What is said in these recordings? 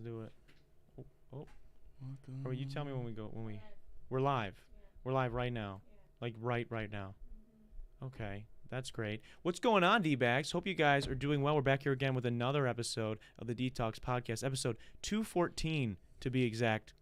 do it. Oh. Or you tell me when we're live. We're live right now. Like right now. Okay. That's great. What's going on, D-Bags? Hope you guys are doing well. We're back here again with another episode of the dtalks podcast, episode 214 to be exact.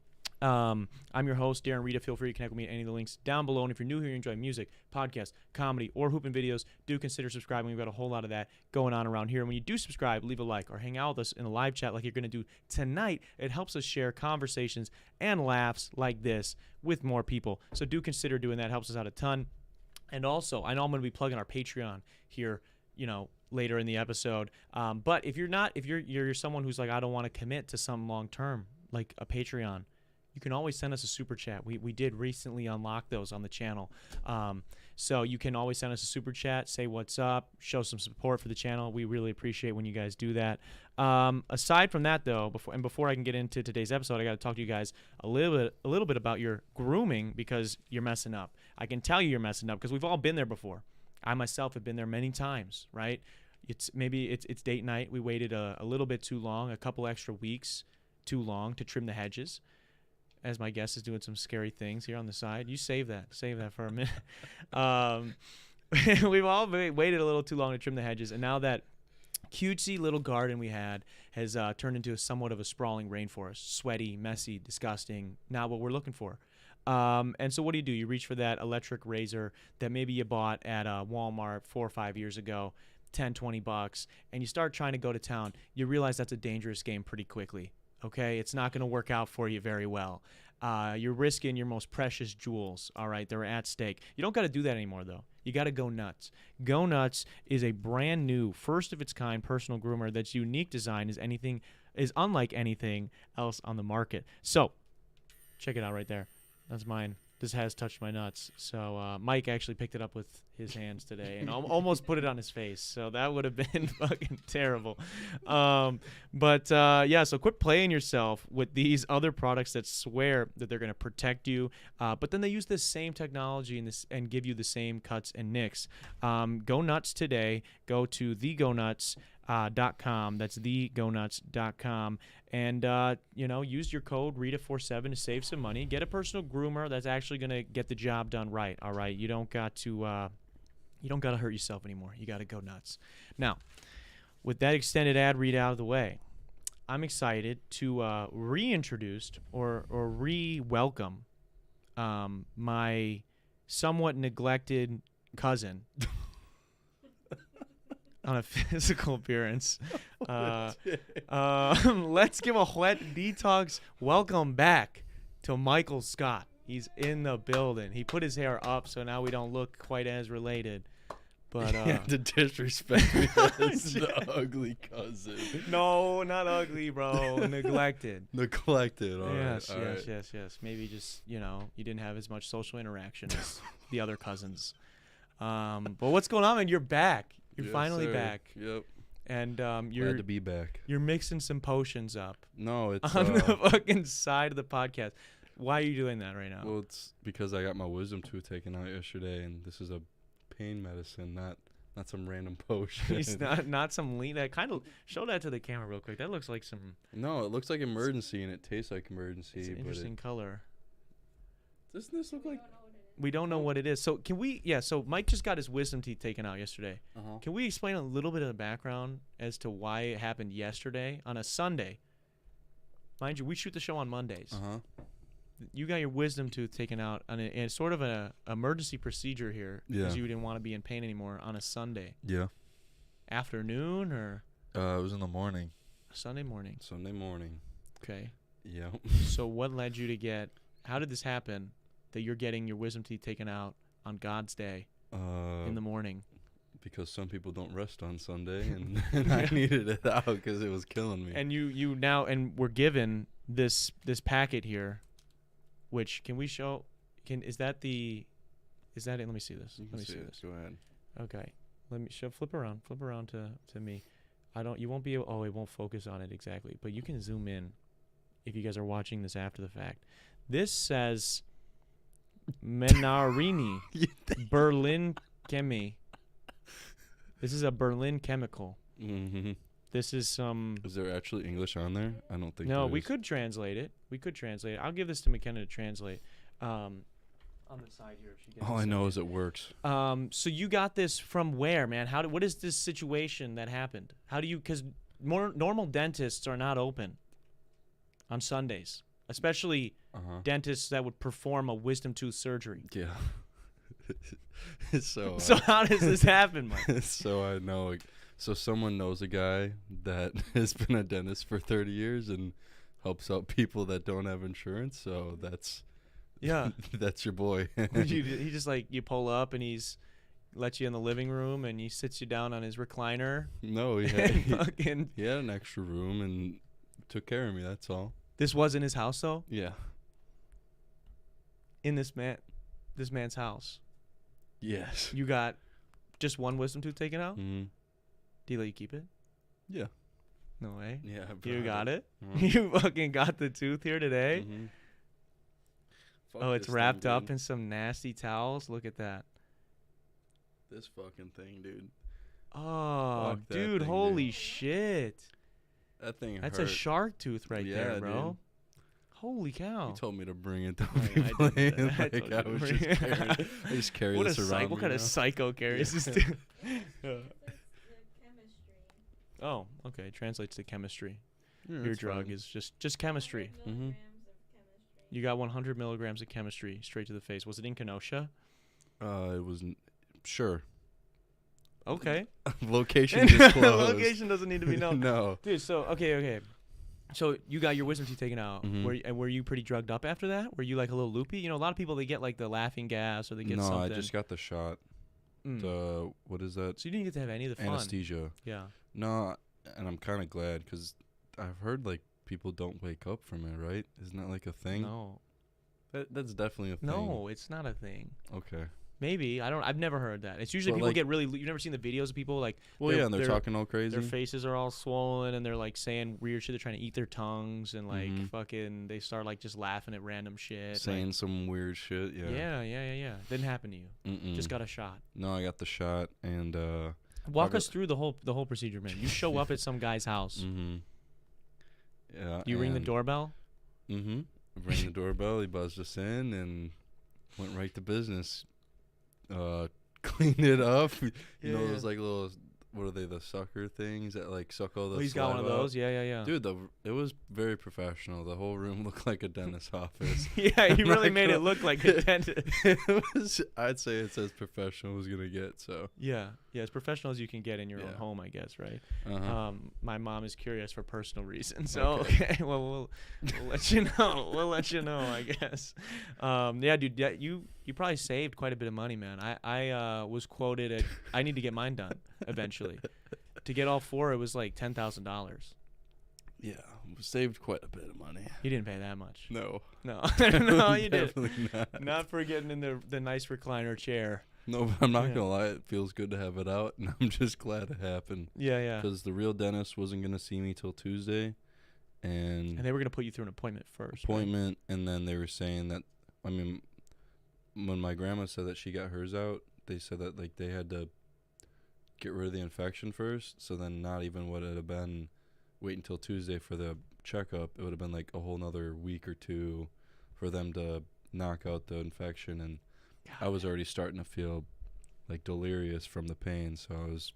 I'm your host, Darren, Rita. Feel free to connect with me at any of the links down below. And if you're new here, you enjoy music, podcasts, comedy, or hooping videos, do consider subscribing. We've got a whole lot of that going on around here. And when you do subscribe, leave a like or hang out with us in a live chat like you're going to do tonight. It helps us share conversations and laughs like this with more people. So do consider doing that. It helps us out a ton. And also, I know I'm going to be plugging our Patreon here, later in the episode. But if you're someone who's like, I don't want to commit to something long term, like a Patreon, you can always send us a super chat. We did recently unlock those on the channel. So you can always send us a super chat, say what's up, show some support for the channel. We really appreciate when you guys do that. Aside from that, though, before I can get into today's episode, I got to talk to you guys a little bit about your grooming because you're messing up. I can tell you're messing up because we've all been there before. I myself have been there many times, right? It's date night. We waited a little bit too long, a couple extra weeks too long to trim the hedges. As my guest is doing some scary things here on the side. You save that for a minute. We've all waited a little too long to trim the hedges, and now that cutesy little garden we had has turned into somewhat of a sprawling rainforest. Sweaty, messy, disgusting. Not what we're looking for. And so what do? You reach for that electric razor that maybe you bought at Walmart 4 or 5 years ago, $10-20, and you start trying to go to town. You realize that's a dangerous game pretty quickly. Okay, it's not going to work out for you very well. You're risking your most precious jewels, all right? They're at stake. You don't got to do that anymore, though. You got to go nuts. Go Nuts is a brand new, first-of-its-kind personal groomer that's unique design is unlike anything else on the market. So, check it out right there. That's mine. This has touched my nuts. So Mike actually picked it up with his hands today and almost put it on his face. So that would have been fucking terrible. So quit playing yourself with these other products that swear that they're going to protect you. But then they use this same technology and give you the same cuts and nicks. Go Nuts today. Go to thegonuts.com. That's thegonuts.com. And, use your code Rita47 to save some money. Get a personal groomer that's actually going to get the job done right, all right? You don't got to hurt yourself anymore. You got to go nuts. Now, with that extended ad read out of the way, I'm excited to reintroduce or re-welcome my somewhat neglected cousin on a physical appearance. Let's give a wet detox welcome back to Mycole Scott. He's in the building. He put his hair up, so now we don't look quite as related. But to disrespect me as the ugly cousin. No, not ugly, bro. Neglected. Neglected. All yes. right. Yes. Maybe just you didn't have as much social interaction as the other cousins. But what's going on, man? You're back. You're finally back. Yep. And you're glad to be back. You're mixing some potions up. No, it's on the fucking side of the podcast. Why are you doing that right now? Well, it's because I got my wisdom tooth taken out yesterday, and this is a pain medicine, not some random potion. It's not some lean. That kind of show that to the camera real quick. That looks like some. No, it looks like emergency, and it tastes like emergency. It's an interesting color. Doesn't this look like? We don't know what it is. So can we? Yeah. So Mike just got his wisdom teeth taken out yesterday. Uh-huh. Can we explain a little bit of the background as to why it happened yesterday on a Sunday? Mind you, we shoot the show on Mondays. Uh-huh. You got your wisdom tooth taken out on a sort of an emergency procedure here because you didn't want to be in pain anymore on a Sunday. Yeah. Afternoon or? It was in the morning. Sunday morning. Sunday morning. Okay. Yeah. So what led you to get? How did this happen? That you're getting your wisdom teeth taken out on God's day in the morning? Because some people don't rest on Sunday, and I needed it out because it was killing me. And you now, and we're given this packet here, which can we show? Is that it? Let me see this. Let me see this. Go ahead. Okay. Let me flip around to me. You won't be able. Oh, it won't focus on it exactly, but you can zoom in if you guys are watching this after the fact. This says Menarini Berlin Chemie. This is a Berlin chemical. Mm-hmm. This is some. Is there actually English on there? I don't think. No, there we is. could translate it. I'll give this to McKenna to translate. On the side here, if she gets. All I know is it works. So you got this from where, man? What is this situation that happened? How do you? Because normal dentists are not open on Sundays, especially dentists that would perform a wisdom tooth surgery. Yeah. So how does this happen, Mike? So I know. So someone knows a guy that has been a dentist for 30 years and helps out people that don't have insurance. So that's. Yeah. That's your boy. He just like you pull up and he's lets you in the living room and he sits you down on his recliner. No, he had an extra room and took care of me. That's all. This was in his house though? Yeah. In this man's house. Yes. You got just one wisdom tooth taken out? Mm-hmm. Did he let you keep it? Yeah. No way. Yeah. You got it? Mm-hmm. You fucking got the tooth here today? Mm-hmm. Oh, it's wrapped up in some nasty towels. Look at that. This fucking thing, dude. Oh, Fuck that dude, thing, holy dude. shit. That thing That's hurt. a shark tooth right there, bro. Dude. Holy cow. You told me to bring it to I people. didn't. I just carry What this around. what kind of psycho carries this tooth? Oh, okay. Translates to chemistry. Your drug is just chemistry. Mm-hmm. You got 100 milligrams of chemistry straight to the face. Was it in Kenosha? It wasn't. Sure. Okay. Location disclosed. Location doesn't need to be known. No. Dude, so okay. So you got your wisdom teeth taken out. Mhm. Were you pretty drugged up after that? Were you like a little loopy? You know, a lot of people they get like the laughing gas or they get No, something. I just got the shot. The what is that? So you didn't get to have any of the fun. Anesthesia. Yeah. No, and I'm kind of glad because I've heard like people don't wake up from it, right? Isn't that like a thing? No. That's definitely a thing. No, it's not a thing. Okay. Maybe I've never heard that. It's usually Well, people like- get really. You've never seen the videos of people like. Well, yeah, and they're talking all crazy. Their faces are all swollen and they're like saying weird shit. They're trying to eat their tongues and like fucking. They start like just laughing at random shit. Saying like, some weird shit. Yeah. Yeah. Didn't happen to you. Mm-mm. Just got a shot. No, I got the shot and. Walk us through the whole procedure, man. You show up at some guy's house. Mm-hmm. Yeah. You ring the doorbell. Mm-hmm. Rang the doorbell. He buzzed us in and went right to business. Cleaned it up. You know those like little, what are they? The sucker things that like suck all the. He's got one of saliva those. out? Yeah. Dude, it was very professional. The whole room looked like a dentist's office. Yeah, he really made it look like a dentist. It was. I'd say it's as professional as gonna get. So. Yeah, as professional as you can get in your own home, I guess, right? My mom is curious for personal reasons, so okay. Well, we'll let you know. We'll let you know, I guess. Yeah, dude, you probably saved quite a bit of money, man. I was quoted at I need to get mine done eventually. To get all four, it was like $10,000. Yeah, saved quite a bit of money. You didn't pay that much. No. No, you didn't. Definitely not. Not for getting in the nice recliner chair. No, but I'm not gonna lie. It feels good to have it out, and I'm just glad it happened. Yeah. Because the real dentist wasn't gonna see me till Tuesday, and they were gonna put you through an appointment first. Right? And then they were saying that. I mean, when my grandma said that she got hers out, they said that like they had to get rid of the infection first. So then, not even would it have been wait until Tuesday for the checkup. It would have been like a whole nother week or two for them to knock out the infection, and I was already starting to feel like delirious from the pain. So I was.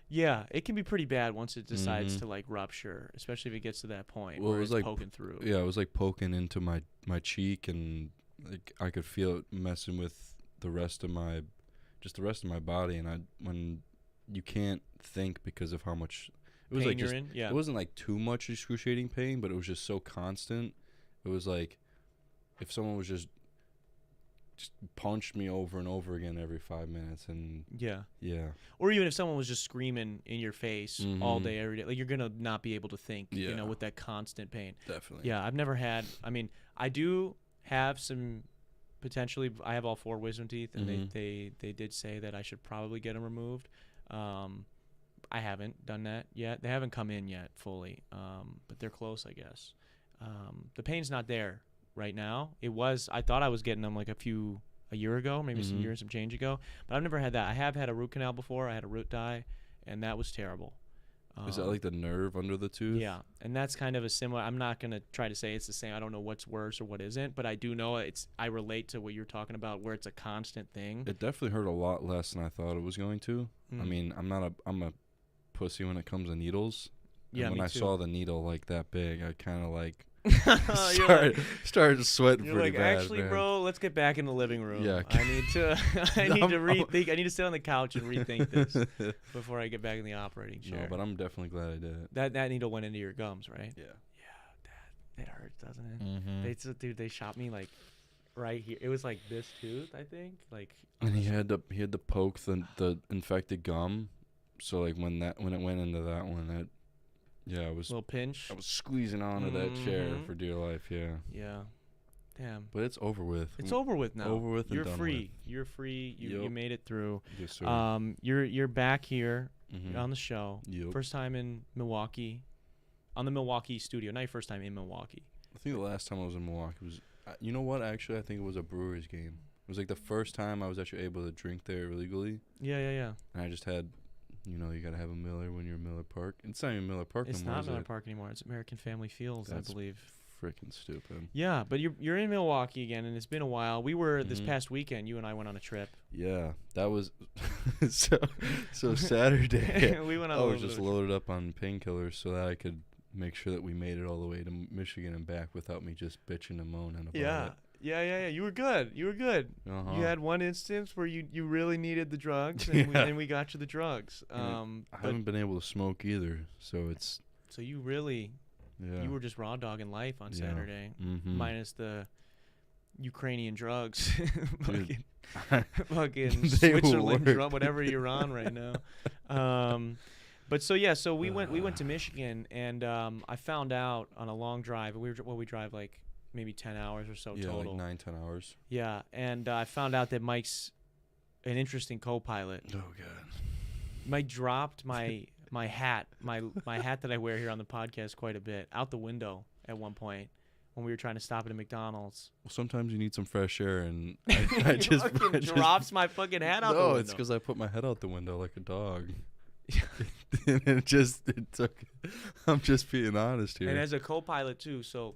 Yeah, it can be pretty bad once it decides to like rupture, especially if it gets to that point where it was it's like poking through. Yeah, it was like poking into my cheek, and like I could feel it messing with the rest of my body, and when you can't think because of how much it was pain like you're just in? Yeah. it wasn't like too much excruciating pain, but it was just so constant. It was like if someone was just punched me over and over again every 5 minutes, and yeah, or or even if someone was just screaming in your face all day every day, like you're gonna not be able to think, with that constant pain. Definitely. Yeah, I've never had. I mean, I do have some potentially. I have all four wisdom teeth, and they did say that I should probably get them removed. I haven't done that yet. They haven't come in yet fully, but they're close, I guess. The pain's not there right now. It was. I thought I was getting them like a year ago, maybe some year and some change ago. But I've never had that. I have had a root canal before. I had a root dye, and that was terrible. Is that like the nerve under the tooth? Yeah, and that's kind of a similar. I'm not gonna try to say it's the same. I don't know what's worse or what isn't, but I do know I relate to what you're talking about, where it's a constant thing. It definitely hurt a lot less than I thought it was going to. I mean, I'm a pussy when it comes to needles. Yeah, and when me I too. saw the needle like that big, I kind of like You're started sweating You're pretty like, bad. actually, man. bro, let's get back in the living room. Yeah. I need to No, rethink. I need to sit on the couch and rethink this before I get back in the operating chair. No, but I'm definitely glad I did it. That needle went into your gums, right? Yeah. Yeah, it hurts, doesn't it? Mm-hmm. Dude, they shot me like right here. It was like this tooth, I think. Like, And he had to poke the infected gum, so like when it went into that one, I was little pinch. squeezing onto that chair Mhm. for dear life. Yeah. Yeah. Damn. But it's over with. It's over with now. Over with and You're done free. You're free. You Yep. made it through. Yes, sir. You're back here Mhm. on the show. Yep. First time in Milwaukee, on the Milwaukee studio. Not your first time in Milwaukee. I think the last time I was in Milwaukee was, you know what? Actually, I think it was a Brewers game. It was like the first time I was actually able to drink there illegally, Yeah. and I just had, you gotta have a Miller when you're in Miller Park. It's not even Miller Park It's no more. not is Miller it? Park anymore. It's American Family Fields, That's I believe. Freaking stupid. Yeah, but you're in Milwaukee again, and it's been a while. We were this Mhm. past weekend. You and I went on a trip. Yeah, that was so Saturday. We went on. I a was little just bit of a loaded up on painkillers so that I could make sure that we made it all the way to Michigan and back without me just bitching and moaning about Yeah. it. Yeah. You were good. Uh-huh. You had one instance where you really needed the drugs, Yeah. and we got you the drugs. I But haven't been able to smoke either, so it's so you really you were just raw dogging life on Yeah. Saturday, Mm-hmm. minus the Ukrainian drugs, Dude. fucking They Switzerland work. drug, whatever you're on right now. But so we went to Michigan, and I found out on a long drive. We drive like maybe 10 hours or so Yeah, total. like 9-10 hours. Yeah, and I found out that Mike's an interesting co-pilot. Oh god. Mike dropped my hat, my hat that I wear here on the podcast quite a bit, out the window at one point when we were trying to stop at a McDonald's. Well, sometimes you need some fresh air, and I He just fucking drops my fucking hat out the No, window. it's because I put my head out the window like a dog. And it took. I'm just being honest here. And as a co-pilot too, so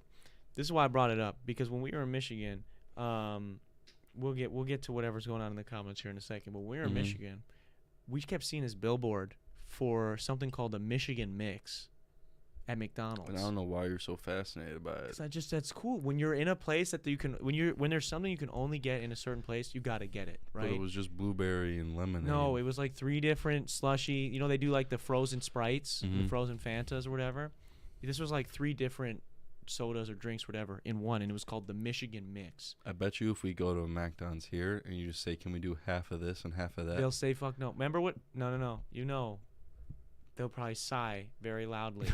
this is why I brought it up, because when we were in Michigan, we'll get to whatever's going on in the comments here in a second. But when we were in Mhm. Michigan, we kept seeing this billboard for something called a Michigan Mix at McDonald's. And I don't know why you're so fascinated by it. Cause that's cool. When you're in a place that you can, when there's something you can only get in a certain place, you gotta get it, right? But it was just blueberry and lemonade. No, it was like 3 different slushy. You know, they do like the frozen Sprites, the Mhm. frozen Fantas or whatever. This was like 3 different sodas or drinks, whatever, in one, and it was called the Michigan Mix. I bet you if we go to a McDonald's here and you just say, "Can we do half of this and half of that?" They'll say fuck no. Remember what? No. You know, they'll probably sigh very loudly,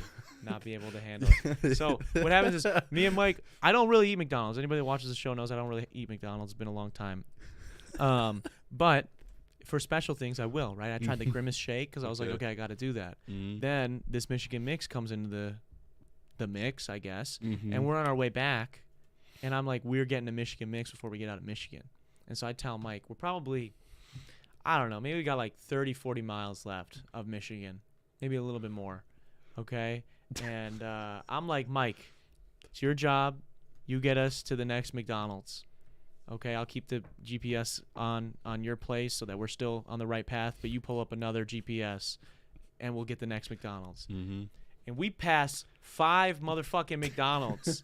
not be able to handle it. So what happens is, me and Mike, I don't really eat McDonald's. Anybody that watches the show knows I don't really eat McDonald's. It's been a long time. But for special things, I will, right? I tried the Grimace Shake because I was like, Okay. okay, I got to do that. Mhm. Then this Michigan Mix comes into the mix, I guess, Mhm. and we're on our way back, and I'm like, we're getting a Michigan Mix before we get out of Michigan. And so I tell Mike, we're probably, I don't know, maybe we got like 30, 40 miles left of Michigan, maybe a little bit more, okay? And I'm like, Mike, it's your job. You get us to the next McDonald's. Okay, I'll keep the GPS on your place so that we're still on the right path, but you pull up another GPS, and we'll get the next McDonald's. Mhm. And we pass 5 motherfucking McDonald's.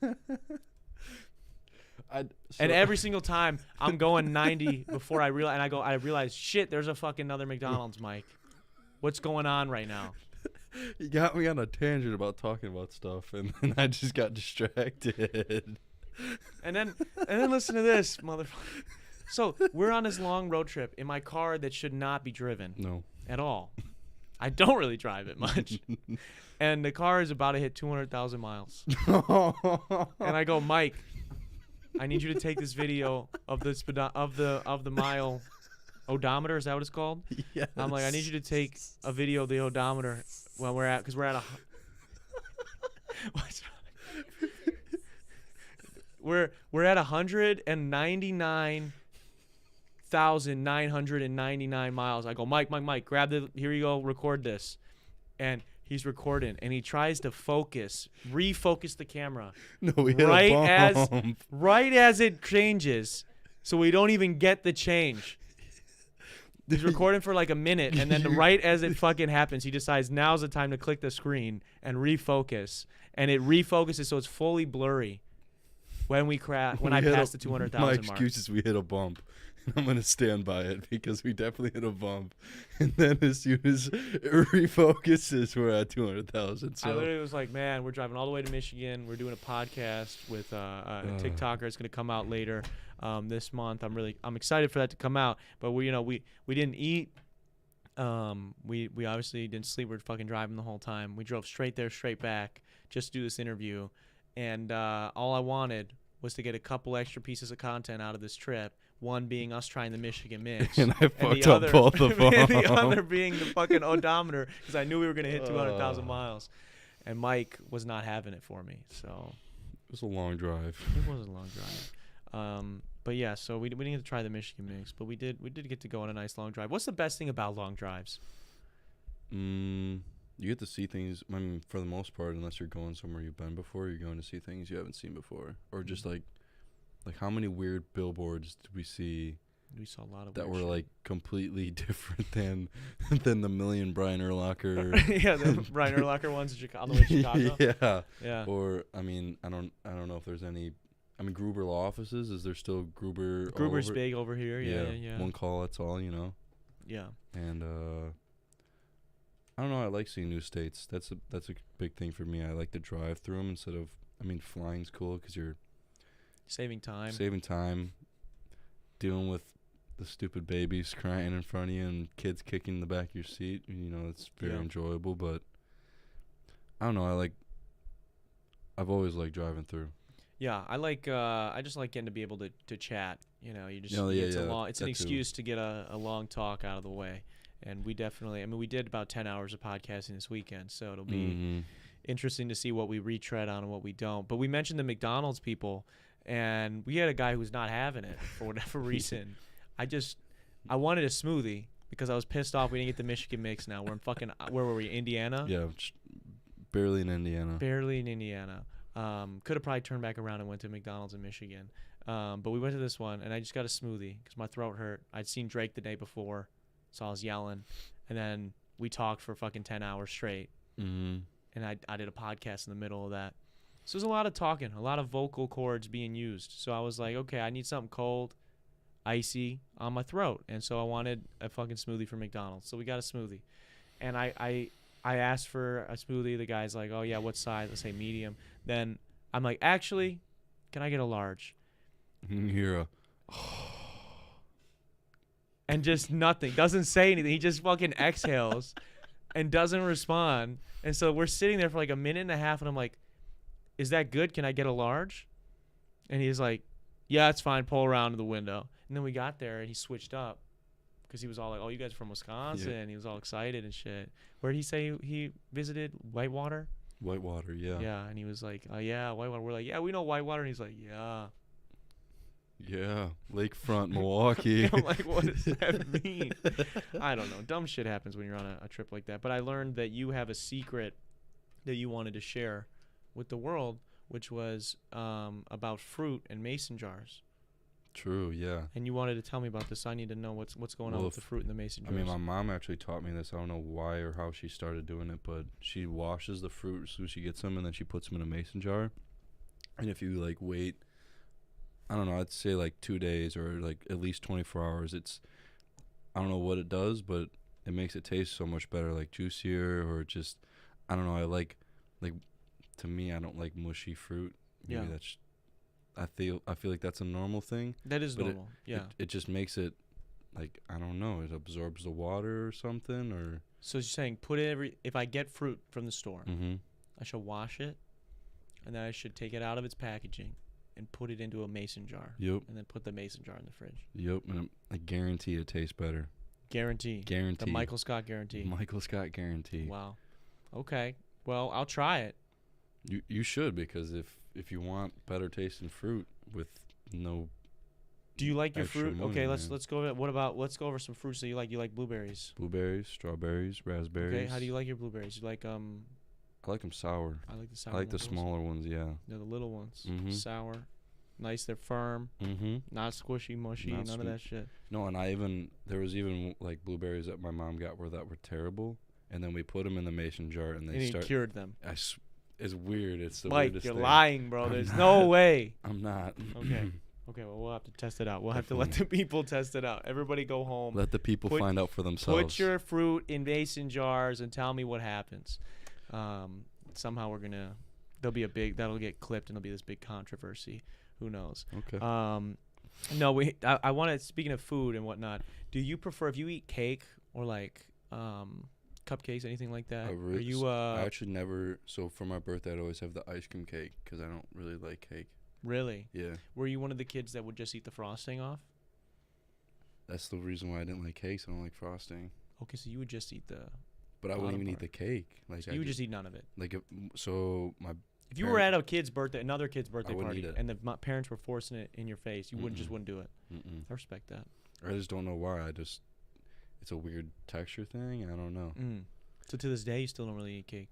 And every single time I'm going 90 before I realize, and I realize, shit, there's a fucking another McDonald's, Mike. What's going on right now? You got me on a tangent about talking about stuff, and then I just got distracted. And then listen to this, motherfucker. So we're on this long road trip in my car that should not be driven No. at all. I don't really drive it much. And the car is about to hit 200,000 miles. And I go, Mike, I need you to take this video of the mile odometer. Is that what it's called? Yes. I'm like, I need you to take a video of the odometer when we're at, because we're at a. What's wrong? We're at 199,999 miles. I go, Mike, grab here you go, record this. And He's recording, and he tries to refocus the camera No, we hit right a bump. right as it changes, so we don't even get the change. He's recording for like a minute, and then right as it fucking happens, he decides now's the time to click the screen and refocus, and it refocuses so it's fully blurry when we crash. When I pass the 200,000 My mark. excuse is we hit a bump. I'm going to stand by it because we definitely hit a bump. And then as soon as it refocuses, we're at 200,000. So I literally was like, man, we're driving all the way to Michigan. We're doing a podcast with a TikToker. It's going to come out later this month. I'm excited for that to come out. But we didn't eat. We obviously didn't sleep. We were fucking driving the whole time. We drove straight there, straight back just to do this interview. And all I wanted was to get a couple extra pieces of content out of this trip. One being us trying the Michigan mix. And I fucked up both of them. And the other being the fucking odometer, because I knew we were going to hit 200,000 miles. And Mike was not having it for me. So it was a long drive. it was a long drive. But yeah, so we didn't get to try the Michigan mix, but we did get to go on a nice long drive. What's the best thing about long drives? You get to see things, I mean, for the most part, unless you're going somewhere you've been before, you're going to see things you haven't seen before. Or just like how many weird billboards did we see? We saw a lot of that weird were shit. like completely different than the million Brian Urlacher. Yeah, the Brian Urlacher ones in Chicago, all the way to Chicago. Yeah. Yeah. Or I mean, I don't know if there's any. I mean, Gruber Law Offices. Is there still Gruber? Gruber's big over here. Yeah. One call, that's all. You know. Yeah. And I don't know. I like seeing new states. That's a big thing for me. I like to drive through them instead of. I mean, flying's cool because you're saving time. Dealing with the stupid babies crying in front of you and kids kicking in the back of your seat. You know, it's very enjoyable. But I don't know. I've always liked driving through. Yeah, I just like getting to be able to chat. You know, it's an excuse to get a long talk out of the way. And we did about 10 hours of podcasting this weekend, so it'll be interesting to see what we retread on and what we don't. But we mentioned the McDonald's people, and we had a guy who was not having it for whatever reason. I wanted a smoothie because I was pissed off we didn't get the Michigan mix now. We're in fucking, where were we, Indiana? Yeah, barely in Indiana. Barely in Indiana. Could have probably turned back around and went to McDonald's in Michigan. But we went to this one, and I just got a smoothie because my throat hurt. I'd seen Drake the day before, so I was yelling. And then we talked for fucking 10 hours straight. Mm-hmm. And I did a podcast in the middle of that. So there's a lot of talking, a lot of vocal cords being used. So I was like, okay, I need something cold, icy on my throat. And so I wanted a fucking smoothie from McDonald's. So we got a smoothie. And I asked for a smoothie. The guy's like, oh, yeah, what size? I say medium. Then I'm like, actually, can I get a large? You're and just nothing. Doesn't say anything. He just fucking exhales and doesn't respond. And so we're sitting there for like a minute and a half, and I'm like, is that good? Can I get a large? And he's like, yeah, it's fine. Pull around to the window. And then we got there, and he switched up because he was all like, oh, you guys are from Wisconsin. Yeah. And he was all excited and shit. Where did he say he visited? Whitewater? Whitewater, yeah. Yeah, and he was like, oh, yeah, Whitewater. We're like, yeah, we know Whitewater. And he's like, yeah. Yeah, lakefront, Milwaukee. I'm like, what does that mean? I don't know. Dumb shit happens when you're on a trip like that. But I learned that you have a secret that you wanted to share with the world, which was about fruit and mason jars. True, yeah. And you wanted to tell me about this. I need to know what's going on with the fruit and the mason jars. I mean, my mom actually taught me this. I don't know why or how she started doing it, but she washes the fruit as soon as she gets them, and then she puts them in a mason jar. And if you, like, wait, I don't know, I'd say, like, 2 days or, like, at least 24 hours, I don't know what it does, but it makes it taste so much better, like, juicier or just, I don't know, to me, I don't like mushy fruit. Maybe that's, I feel like that's a normal thing. That is normal, It just makes it, like, I don't know, it absorbs the water or something, or. So you're saying if I get fruit from the store, I should wash it, and then I should take it out of its packaging and put it into a mason jar. Yep. And then put the mason jar in the fridge. Yep, and I guarantee it tastes better. Guarantee. The Mycole Scott guarantee. Mycole Scott guarantee. Wow. Okay. Well, I'll try it. You should, because if you want better tasting fruit with no Do you like your extra fruit? money, Okay, let's man. go over. What about let's go over some fruits that you like. You like blueberries. Blueberries, strawberries, raspberries. Okay, how do you like your blueberries? You like I like them sour. I like the sour. I like the ones. smaller ones. Yeah. They're the little ones. Mhm. Sour, nice. They're firm, Mhm. not squishy, mushy, Not none of sweet. that shit. No, and there was even like blueberries that my mom got that were terrible, and then we put them in the mason jar and And they he start. cured them. It's weird. It's the Mike, weirdest you're thing. lying, bro. I'm There's not. no way. I'm not. Okay. Okay, well, we'll have to test it out. We'll have to let the people test it out. Everybody go home. Let the people find out for themselves. Put your fruit in mason jars and tell me what happens. Somehow that'll get clipped and there'll be this big controversy. Who knows? Okay. No, I want to, speaking of food and whatnot, do you prefer, if you eat cake or like cupcakes, anything like that? Are you I actually never. So for my birthday, I'd always have the ice cream cake because I don't really like cake. really? Yeah. Were you one of the kids that would just eat the frosting off? That's the reason why I didn't like cakes. I don't like frosting. Okay, so you would just eat But I wouldn't Bottom even eat part. the cake. Like you would just eat none of it. like so my If you were at a kid's birthday, another kid's birthday wouldn't party, eat it. and the parents were forcing it in your face, you Mm-mm. wouldn't do it. Mm-mm. I respect that. I just don't know why. It's a weird texture thing. I don't know. So to this day, you still don't really eat cake.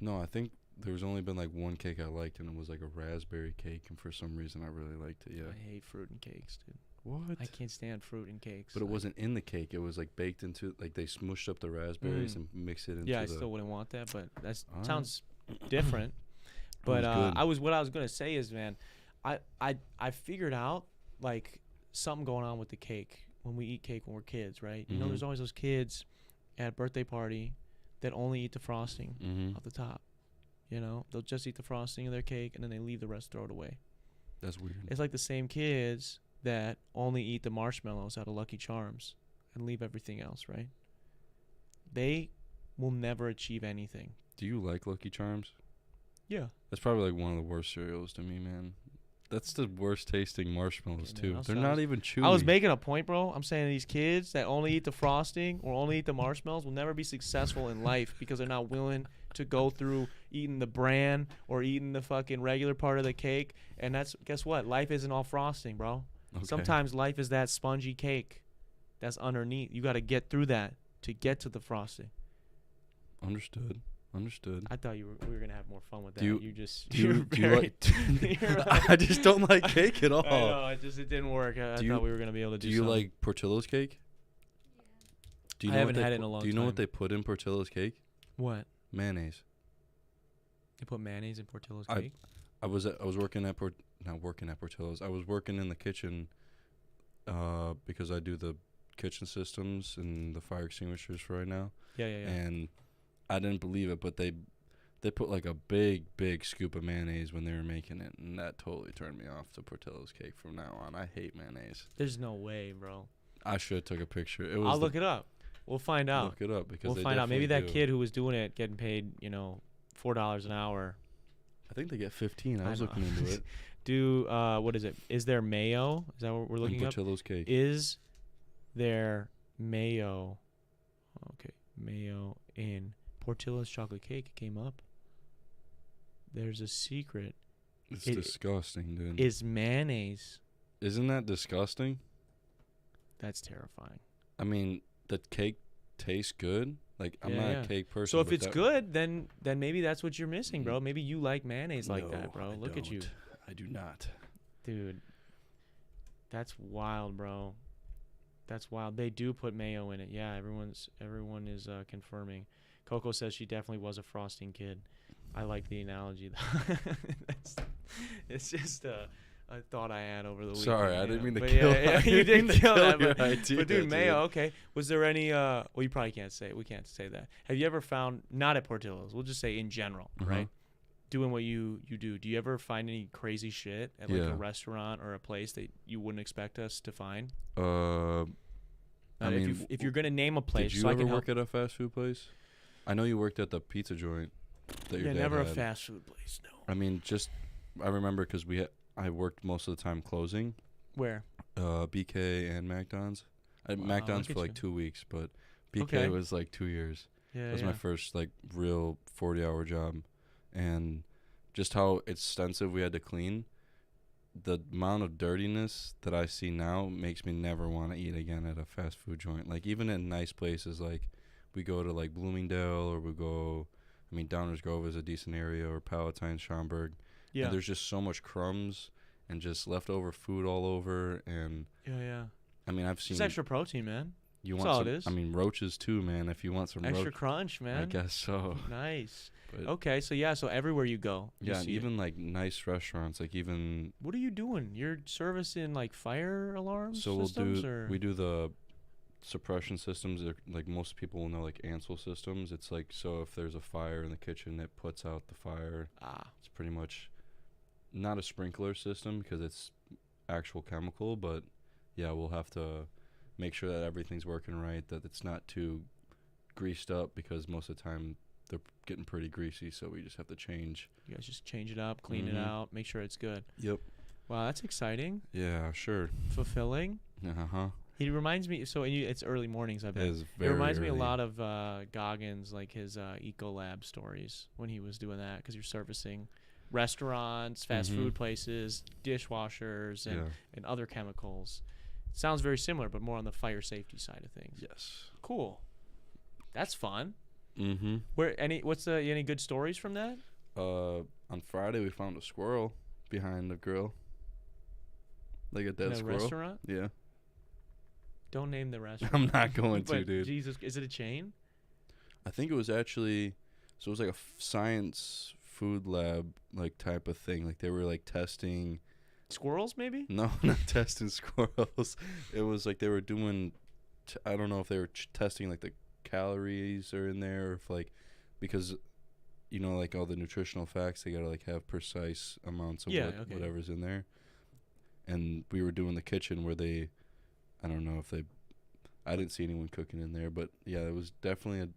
No, I think there's only been like one cake I liked, and it was like a raspberry cake, and for some reason I really liked it. Yeah. I hate fruit and cakes, dude. What? I can't stand fruit and cakes. But it wasn't in the cake. It was like baked into, like they smushed up the raspberries and mixed it into. Yeah, I the, still wouldn't want that, but that Alright. sounds different. But what I was gonna say is, man, I figured out like something going on with the cake when we eat cake when we're kids, right? You know, Mhm. there's always those kids at a birthday party that only eat the frosting Mm-hmm. off the top. You know, they'll just eat the frosting of their cake and then they leave the rest, throw it away. That's weird. It's like the same kids that only eat the marshmallows out of Lucky Charms and leave everything else, right? They will never achieve anything. Do you like Lucky Charms? Yeah. That's probably like one of the worst cereals to me, man. That's the worst tasting marshmallows Okay, man, too. They're I not was- even chewy. I was making a point, bro. I'm saying these kids that only eat the frosting or only eat the marshmallows will never be successful in life because they're not willing to go through eating the bran or eating the fucking regular part of the cake. And guess what? Life isn't all frosting, bro. Okay. Sometimes life is that spongy cake that's underneath. You got to get through that to get to the frosting. Understood. I thought we were gonna have more fun with that. Do you- you just Do you you're like? very- you're like- I just don't like cake at all. I know, it didn't work. I Do you- thought we were gonna be able to do. Do you something. like Portillo's cake? Do you I know haven't what they had it in a long Do you know time. what they put in Portillo's cake? what? Mayonnaise. You put mayonnaise in Portillo's I- cake? I was working at not working at Portillo's. I was working in the kitchen because I do the kitchen systems and the fire extinguishers for right now. Yeah. And I didn't believe it, but they put like a big scoop of mayonnaise when they were making it, and that totally turned me off to Portillo's cake from now on. I hate mayonnaise. There's no way, bro. I should have took a picture. It was I'll look it up. We'll find out. Look it up because We'll they find out. Maybe that definitely kid who was doing it getting paid, $4 an hour. I think they get 15. I I was know. looking into it. What is it? Is there mayo? Is that what we're In looking up? Portillo's cake. Is there mayo? Okay, mayo in Portillo's chocolate cake. It came up. There's a secret. It's it- disgusting, dude. Is mayonnaise. Isn't that disgusting? That's terrifying. I mean, the cake tastes good. Like, I'm Yeah, not yeah. a cake person. So if but it's that- good, then maybe that's what you're missing, bro. Maybe you like mayonnaise like that, No, bro. I Look at you, don't. I do not. dude. That's wild, bro. That's wild. They do put mayo in it. Yeah, everyone is confirming. Coco says she definitely was a frosting kid. I like the analogy. It's just a thought I had over the weekend. Sorry, I you didn't know. mean to But kill. Yeah, I you didn't didn't mean to kill that. your But idea, dude, mayo. Okay. Was there any? Well, you probably can't say it. We can't say that. Have you ever found, not at Portillo's? We'll just say in general, Uh-huh. right? Doing what you do. Do you ever find any crazy shit at like Yeah. a restaurant or a place that you wouldn't expect us to find? I mean, if you're gonna name a place, did you so I ever can work help. at a fast food place? I know you worked at the pizza joint that your Yeah, dad never a had. fast food place. No. I mean, I remember because I worked most of the time closing. Where? BK and McDonald's. Wow, McDonald's look for at like you. 2 weeks, but BK Okay. was like 2 years. Yeah. That was my first like real 40-hour job, and just how extensive we had to clean. the amount of dirtiness that I see now makes me never want to eat again at a fast food joint. Like, even in nice places, like we go to like Bloomingdale, or we go, I mean, Downers Grove is a decent area, or Palatine, Schaumburg. Yeah. And there's just so much crumbs and just leftover food all over. And Yeah. I mean, I've seen. It's extra protein, man. You That's want all some, it is. I mean, roaches too, man. If you want some Extra crunch, man. I guess so. Nice. But Okay, so so everywhere you go, you yeah, and see it. even like nice restaurants, like even. What are you doing? You're servicing like fire alarms So systems, or we do the suppression systems. Like most people will know, like Ansel systems. It's like, so if there's a fire in the kitchen, it puts out the fire. It's pretty much not a sprinkler system because it's actual chemical, but yeah, we'll have to make sure that everything's working right, that it's not too greased up, because most of the time they're getting pretty greasy, so we just have to change. You guys just change it up, clean it Mhm. out, make sure it's good. Yep. Wow, that's exciting, Yeah, sure. fulfilling. Uh-huh. He reminds me. So it's early mornings, I It bet. is It very reminds me a early. lot of Goggins, like his Ecolab stories when he was doing that, because you're servicing restaurants, fast Mhm. food places, dishwashers, and, Yeah. and other chemicals. Sounds very similar, but more on the fire safety side of things. Yes. Cool. That's fun. Mm-hmm. Any good stories from that? On Friday we found a squirrel behind the grill. Like a In dead a squirrel. restaurant? Yeah. Don't name the restaurant. I'm not going to, But dude. Jesus, is it a chain? I think it was actually, so it was like a science food lab like type of thing. Like they were like testing. Squirrels, maybe? No, not testing squirrels. It was like they were doing. I don't know if they were testing like the calories are in there, or if like, because, you know, like all the nutritional facts, they gotta like have precise amounts of whatever's in there. And we were doing the kitchen where they, I don't know if they, I didn't see anyone cooking in there, but yeah, it was definitely a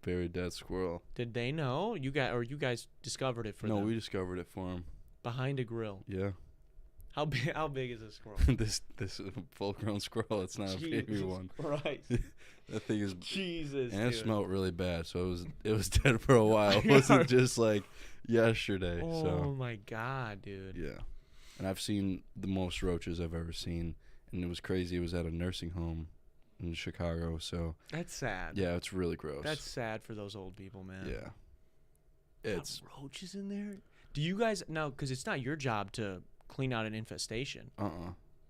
very dead squirrel. Did they know? You guys discovered it for No, them? we discovered it for him. Behind a grill. Yeah. How big is a squirrel? this is a full-grown squirrel. It's not a baby one. Right. That thing is, Jesus. and it dude. smelled really bad. So it was dead for a while. It wasn't just like yesterday. Oh So my God, dude. yeah, and I've seen the most roaches I've ever seen, and it was crazy. It was at a nursing home in Chicago. So That's sad. yeah, it's really gross. That's sad for those old people, man. yeah. Got It's roaches in there. Do you guys now? Because it's not your job to clean out an infestation,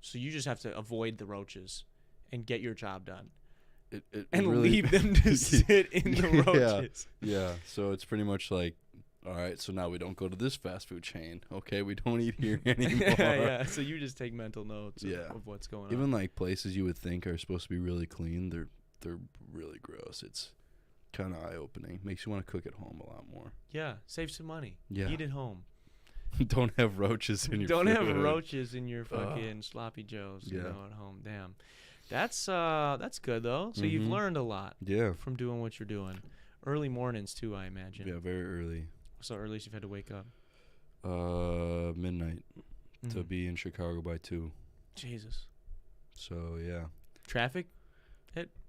so you just have to avoid the roaches and get your job done, It and really, leave them to sit in the Yeah. roaches. Yeah, so it's pretty much like, all right, so now we don't go to this fast food chain. Okay, we don't eat here anymore. Yeah. So you just take mental notes Yeah. of what's going on. Even like places you would think are supposed to be really clean, they're really gross. It's kind of eye-opening. Makes you want to cook at home a lot more. Yeah, save some money. Yeah. Eat at home. Don't have roaches in your Don't food. have roaches in your fucking sloppy joes. You Yeah. know, at home. Damn. That's good though. So you've Mhm. learned a lot Yeah. from doing what you're doing. Early mornings too, I imagine. Yeah, very early. So early you've had to wake up. Midnight to Mhm. be in Chicago by 2. Jesus. So, yeah. Traffic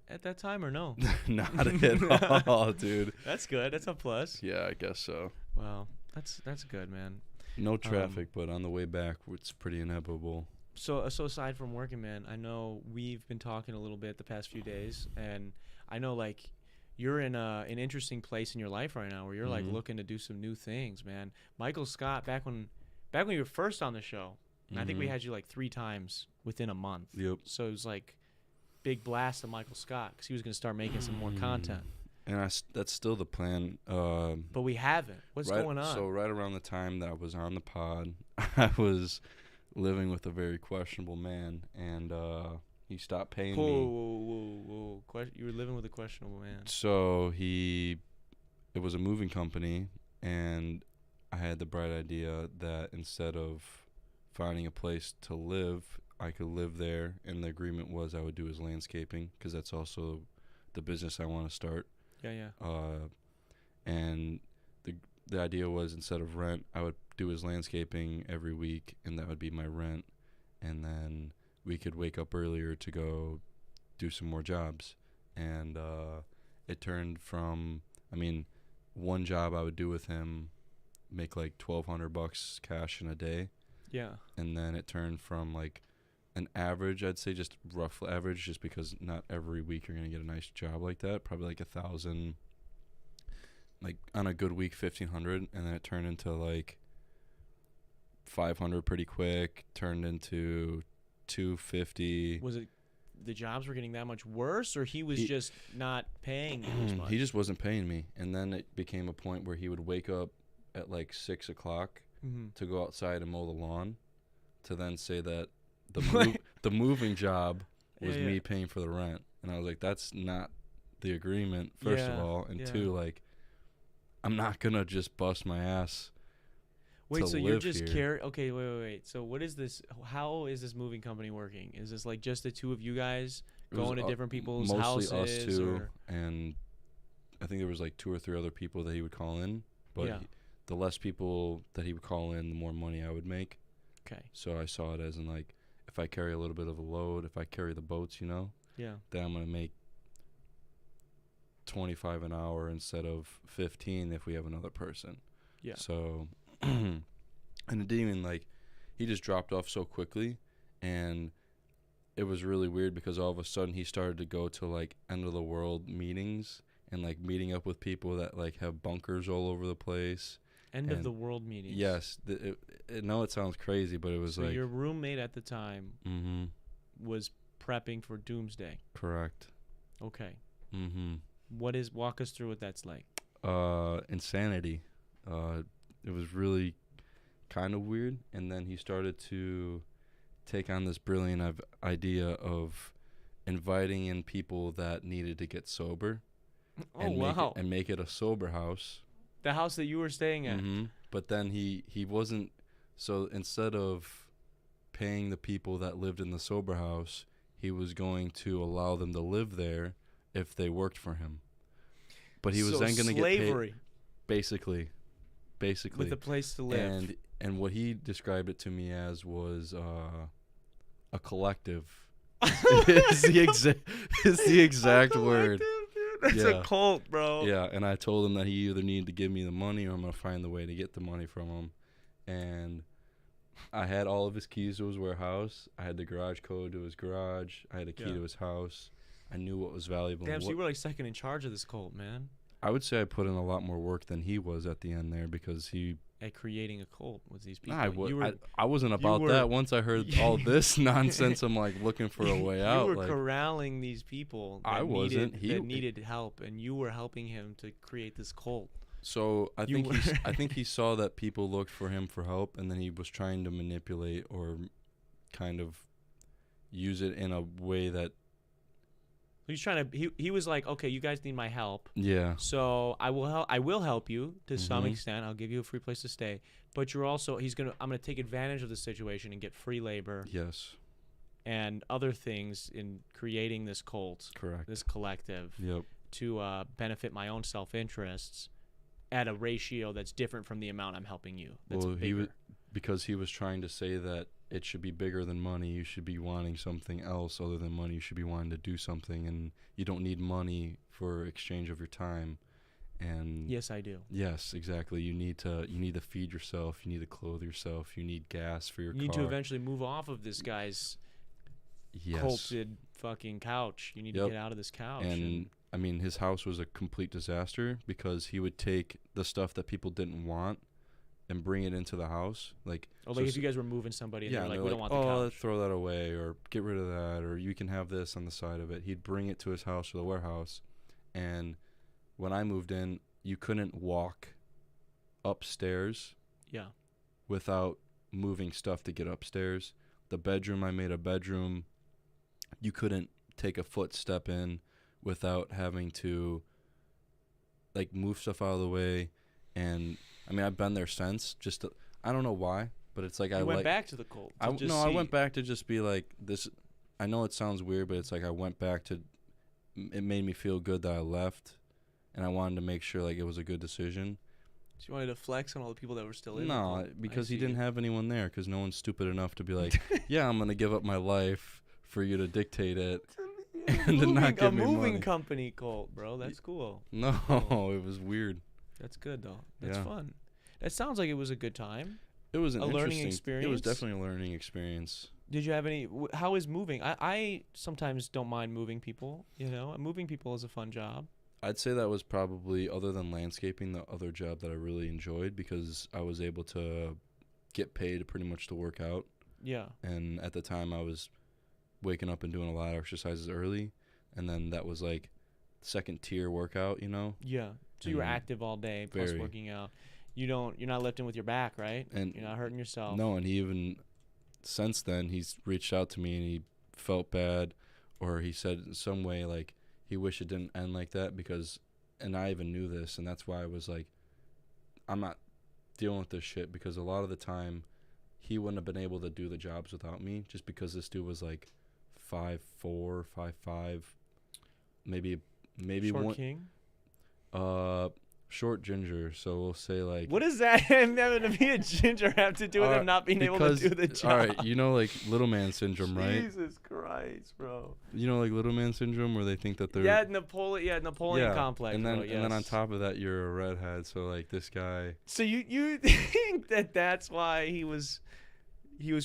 at that time or no? Not at all, dude. That's good. That's a plus. Yeah, I guess so. Wow. That's good, man. No traffic, but on the way back, it's pretty inevitable. So aside from working, man, I know we've been talking a little bit the past few days, and I know like you're in an interesting place in your life right now where you're like Mhm. looking to do some new things, man. Mycole Scott, back when you were first on the show, and I think we Mhm. had you like 3 times within a month. Yep. So it was like big blast of Mycole Scott because he was gonna start making some more content, And that's still the plan. but we haven't. What's right, going on? So right around the time that I was on the pod, I was living with a very questionable man, and he stopped paying me. Whoa. You were living with a questionable man. So it was a moving company, and I had the bright idea that instead of finding a place to live, I could live there, and the agreement was I would do his landscaping, because that's also the business I want to start. Yeah. And the idea was instead of rent, I would do his landscaping every week, and that would be my rent, and then we could wake up earlier to go do some more jobs. And it turned from, I mean, one job I would do with him, make like $1,200 cash in a day. Yeah. And then it turned from like an average, I'd say just rough average, just because not every week you're going to get a nice job like that. Probably like 1,000, like on a good week, 1,500. And then it turned into like 500 pretty quick, turned into 250. Was it the jobs were getting that much worse, or he was just not paying you as much? He just wasn't paying me. And then it became a point where he would wake up at like 6 o'clock to go outside and mow the lawn, to then say that the moving job was me paying for the rent. And I was like, that's not the agreement, first of all. And two, like, I'm not going to just bust my ass. Wait, so you're just okay, wait. So what is this? How is this moving company working? Is this like just the two of you guys going to different people's houses? Mostly us two, and I think there was like 2 or 3 other people that he would call in. But the less people that he would call in, the more money I would make. Okay. So I saw it as in like, if I carry a little bit of a load, if I carry the boats, then I'm going to make 25 an hour instead of 15 if we have another person. Yeah. So, and it didn't even like, he just dropped off so quickly, and it was really weird because all of a sudden he started to go to like end of the world meetings and like meeting up with people that like have bunkers all over the place. End of the world meetings. Yes. No, it sounds crazy, but it was so like. Your roommate at the time was prepping for doomsday. Correct. Okay. Walk us through what that's like. Insanity. It was really kind of weird. And then he started to take on this brilliant idea of inviting in people that needed to get sober. And make it a sober house. The house that you were staying at. But then he wasn't. So instead of paying the people that lived in the sober house, he was going to allow them to live there if they worked for him. But he was then going to get paid. Basically. With a place to live. And what he described it to me as was a collective. is the exact word. That's a cult, bro. Yeah, and I told him that he either needed to give me the money or I'm going to find the way to get the money from him. And I had all of his keys to his warehouse. I had the garage code to his garage. I had a key to his house. I knew what was valuable. Damn, so you were like second in charge of this cult, man. I would say I put in a lot more work than he was at the end there because he... At creating a cult with these people. I wasn't about that. Once I heard all this nonsense, I'm like looking for a way out. You were corralling these people that needed help, and you were helping him to create this cult. So I think he saw that people looked for him for help, and then he was trying to manipulate or kind of use it in a way that... He's trying to. He was like, okay, you guys need my help. Yeah. So I will help you to some extent. I'll give you a free place to stay. But you're also I'm gonna take advantage of the situation and get free labor. Yes. And other things in creating this cult. Correct. This collective. Yep. To benefit my own self-interests at a ratio that's different from the amount I'm helping you. That's bigger. Because he was trying to say that it should be bigger than money. You should be wanting something else other than money. You should be wanting to do something, and you don't need money for exchange of your time. And yes, I do. Yes, exactly. You need to feed yourself. You need to clothe yourself. You need gas for your car. You need to eventually move off of this guy's culted fucking couch. You need to get out of this couch. And I mean, his house was a complete disaster because he would take the stuff that people didn't want and bring it into the house. If you guys were moving somebody and they're like, we don't want the couch. Throw that away or get rid of that or you can have this on the side of it. He'd bring it to his house or the warehouse. And when I moved in, you couldn't walk upstairs without moving stuff to get upstairs. The bedroom, I made a bedroom. You couldn't take a footstep in without having to move stuff out of the way. And I mean, I've been there since. I don't know why, but it's like I went back to the cult. I went back to just be like this. I know it sounds weird, but it's like I went back to. It made me feel good that I left, and I wanted to make sure it was a good decision. So you wanted to flex on all the people that were still in. No, because he didn't have anyone there. Because no one's stupid enough to be like, yeah, I'm gonna give up my life for you to dictate it. And to not give me money. A moving company cult, bro. That's cool. No, it was weird. That's good though. That's fun. That sounds like it was a good time. It was an a learning interesting. experience? It was definitely a learning experience. Did you have any? How is moving? I sometimes don't mind moving people. Moving people is a fun job. I'd say that was probably, other than landscaping, the other job that I really enjoyed because I was able to get paid pretty much to work out. Yeah. And at the time, I was waking up and doing a lot of exercises early, and then that was like second tier workout, Yeah. So you were active all day plus Very. working out. You're not lifting with your back, right? And you're not hurting yourself. No, and he even since then he's reached out to me and he felt bad, or he said in some way like he wished it didn't end like that and I even knew this, and that's why I was like, I'm not dealing with this shit, because a lot of the time he wouldn't have been able to do the jobs without me, just because this dude was like 5'4", 5'5", maybe Short one. king. Short ginger, so we'll say like. What does that having to be a ginger have to do with him not being able to do the job? All right, like little man syndrome, right? Jesus Christ, bro. Like little man syndrome, where they think that they're. Napoleon complex. And then bro, yes. and then on top of that, you're a redhead, so like this guy. So you think that's why he was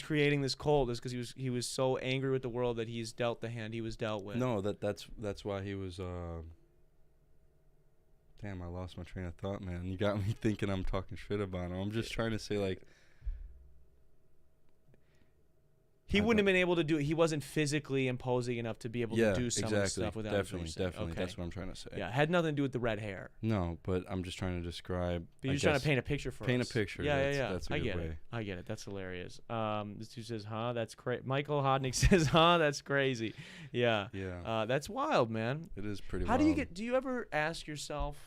creating this cult, is because he was so angry with the world that he's dealt the hand he was dealt with. No, that's why he was. Damn, I lost my train of thought, man. You got me thinking I'm talking shit about him. I'm just trying to say, like, he wouldn't have been able to do it. He wasn't physically imposing enough to be able to do some of the stuff without definitely. Okay. That's what I'm trying to say. Yeah, had nothing to do with the red hair. No, but I'm just trying to describe. But you're just trying to paint a picture for us. Paint a picture. Yeah. That's a I good get way. it. I get it. That's hilarious. This dude says, "Huh? That's crazy." Mycole Hodnick says, "Huh? That's crazy." Yeah. Yeah. That's wild, man. It is pretty. How wild. do you ever ask yourself?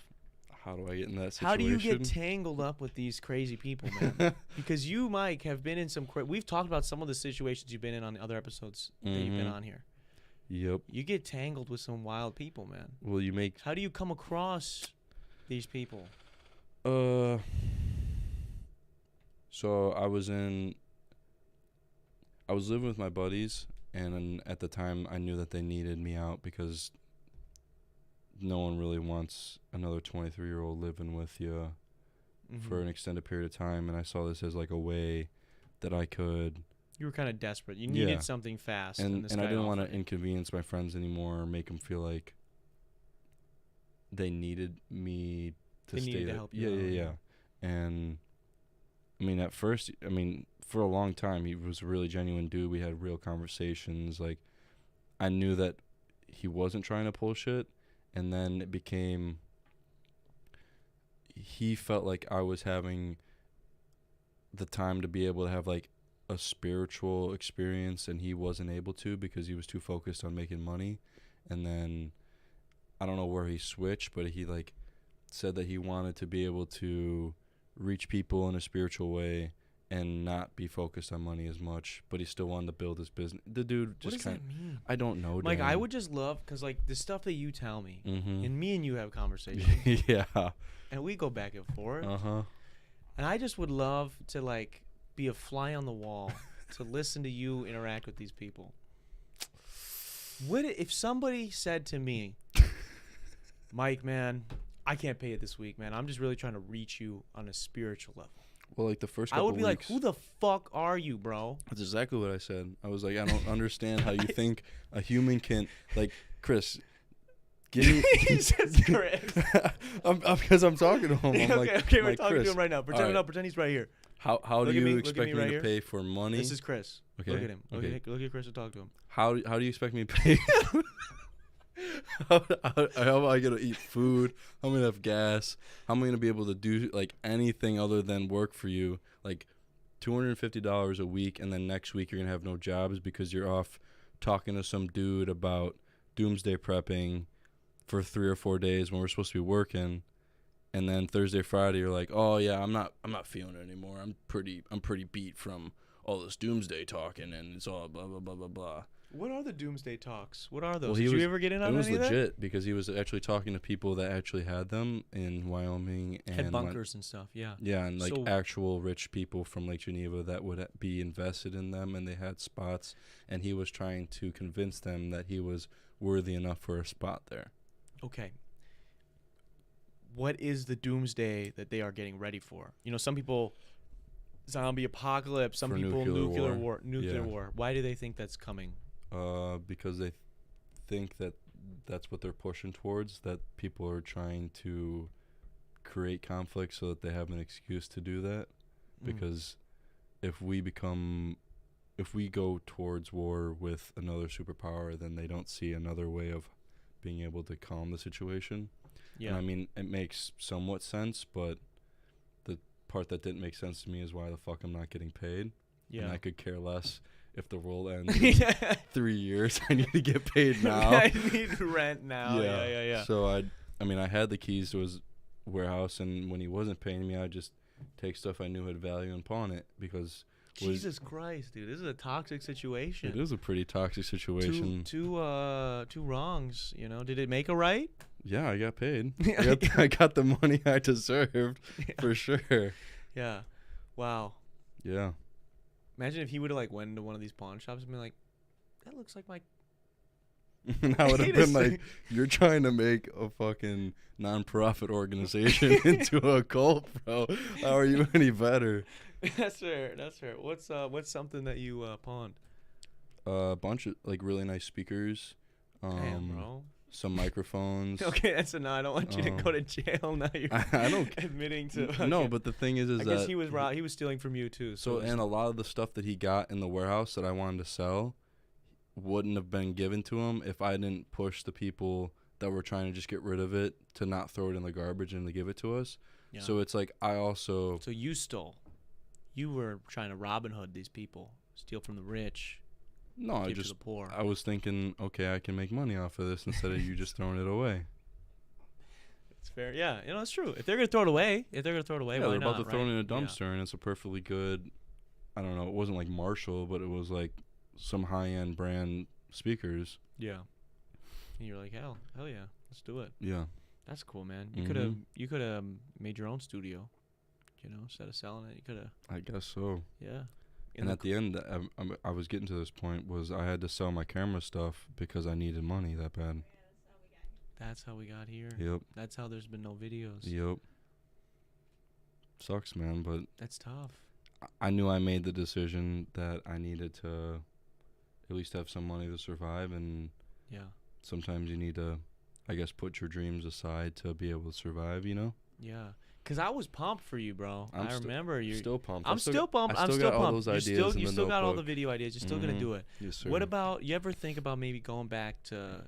How do I get in that situation? How do you get tangled up with these crazy people, man? Because you, Mike, have been in some. We've talked about some of the situations you've been in on the other episodes that you've been on here. Yep. You get tangled with some wild people, man. Well, you make. How do you come across these people? So I was living with my buddies, and at the time I knew that they needed me out because no one really wants another 23-year-old living with you for an extended period of time, and I saw this as like a way that I could. You were kind of desperate. You needed something fast, and I didn't want to inconvenience my friends anymore or make them feel like they needed me to stay there. To help you. Yeah. And I mean, at first, for a long time, he was a really genuine dude. We had real conversations. Like, I knew that he wasn't trying to pull shit. And then it became, he felt like I was having the time to be able to have like a spiritual experience, and he wasn't able to because he was too focused on making money. And then I don't know where he switched, but he like said that he wanted to be able to reach people in a spiritual way and not be focused on money as much, but he still wanted to build his business. The dude just kind of. What does that mean? I don't know. Like, I would just love, because like the stuff that you tell me, and me and you have conversations. Yeah. And we go back and forth. And I just would love to like be a fly on the wall to listen to you interact with these people. If somebody said to me, Mike, man, I can't pay it this week, man. I'm just really trying to reach you on a spiritual level. Well, like the first couple I would be weeks, like, who the fuck are you, bro? That's exactly what I said. I was like, I don't understand how you think a human can, like, Chris, give me. He says Chris. Because I'm talking to him. I'm okay, we're like, talking Chris, to him right now. Pretend he's right here. How do you expect me to pay for money? This is Chris. Okay. Look at him. Okay. Look at Chris and talk to him. How do you expect me to pay? How am I gonna eat food? How am I gonna have gas? How am I gonna be able to do like anything other than work for you? Like $250 a week, and then next week you're gonna have no jobs because you're off talking to some dude about doomsday prepping for 3 or 4 days when we're supposed to be working, and then Thursday, Friday you're like, oh yeah, I'm not feeling it anymore. I'm pretty beat from all this doomsday talking, and it's all blah blah blah blah blah. What are the doomsday talks? What are those? Well, Did you ever get in on any of that? It was legit because he was actually talking to people that actually had them in Wyoming and had bunkers and stuff. Yeah. Yeah, and like actual rich people from Lake Geneva that would be invested in them, and they had spots, and he was trying to convince them that he was worthy enough for a spot there. Okay. What is the doomsday that they are getting ready for? You know, some people zombie apocalypse. Some For people nuclear war. Nuclear Yeah. war. Why do they think that's coming? Because they think that that's what they're pushing towards. That people are trying to create conflict so that they have an excuse to do that. Because if we go towards war with another superpower, then they don't see another way of being able to calm the situation. Yeah. And I mean, it makes somewhat sense, but the part that didn't make sense to me is why the fuck I'm not getting paid. Yeah. And I could care less if the world ends in 3 years. I need to get paid now. I need rent now. Yeah. So I mean, I had the keys to his warehouse, and when he wasn't paying me, I'd just take stuff I knew had value and pawn it because Jesus Christ, dude, this is a toxic situation. it is a pretty toxic situation. Two wrongs, you know. Did it make a right? Yeah, I got paid. I got the money I deserved for sure. Yeah. Wow. Yeah. Imagine if he would have like went into one of these pawn shops and been like, "That looks like my." And I would have been like, "You're trying to make a fucking non-profit organization into a cult, bro. How are you any better?" That's fair. What's something that you pawned? A bunch of like really nice speakers. Damn, bro. Some microphones. Okay, that's a no. I don't want you to go to jail. Now you're I don't admitting to. No, but the thing is I guess that he was stealing from you too. So and a lot of the stuff that he got in the warehouse that I wanted to sell wouldn't have been given to him if I didn't push the people that were trying to just get rid of it to not throw it in the garbage and to give it to us. Yeah. So it's like I also. So you stole. You were trying to Robin Hood these people, steal from the rich. No, give to the poor. I was thinking, okay, I can make money off of this instead of you just throwing it away. It's fair. Yeah, you know, it's true. If they're gonna throw it away, yeah, why they're not? about to throw it in a Yeah. dumpster, and it's a perfectly good. I don't know. It wasn't like Marshall, but it was like some high-end brand speakers. Yeah. And you're like, hell yeah, let's do it. Yeah. That's cool, man. Mhm. You could have made your own studio. You know, instead of selling it, you could have. I guess so. Yeah. And at the end, I was getting to this point was I had to sell my camera stuff because I needed money that bad. That's how we got here. Yep. That's how there's been no videos. Yep. Sucks, man, but That's tough. I knew I made the decision that I needed to at least have some money to survive, and Yeah. sometimes you need to, I guess, put your dreams aside to be able to survive, you know? Yeah. Cause I was pumped for you, bro. I remember you. Still pumped. I'm still pumped. I still got all those ideas You in still the got all the notebook. video ideas. You're still gonna do it. Yes, sir. What about you? Ever think about maybe going back to?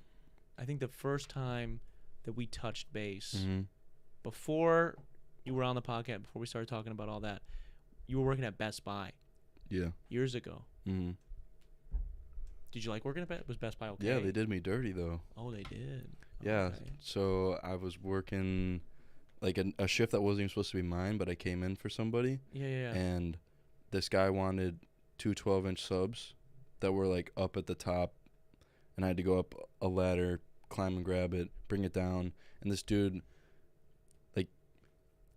I think the first time that we touched base before you were on the podcast, before we started talking about all that, you were working at Best Buy. Yeah. Years ago. Mm-hmm. Did you like working at Best? Was Best Buy okay? Yeah, they did me dirty though. Oh, they did. Yeah. Okay. So I was working like a shift that wasn't even supposed to be mine, but I came in for somebody. Yeah. And this guy wanted two 12-inch subs that were like up at the top, and I had to go up a ladder, climb and grab it, bring it down, and this dude like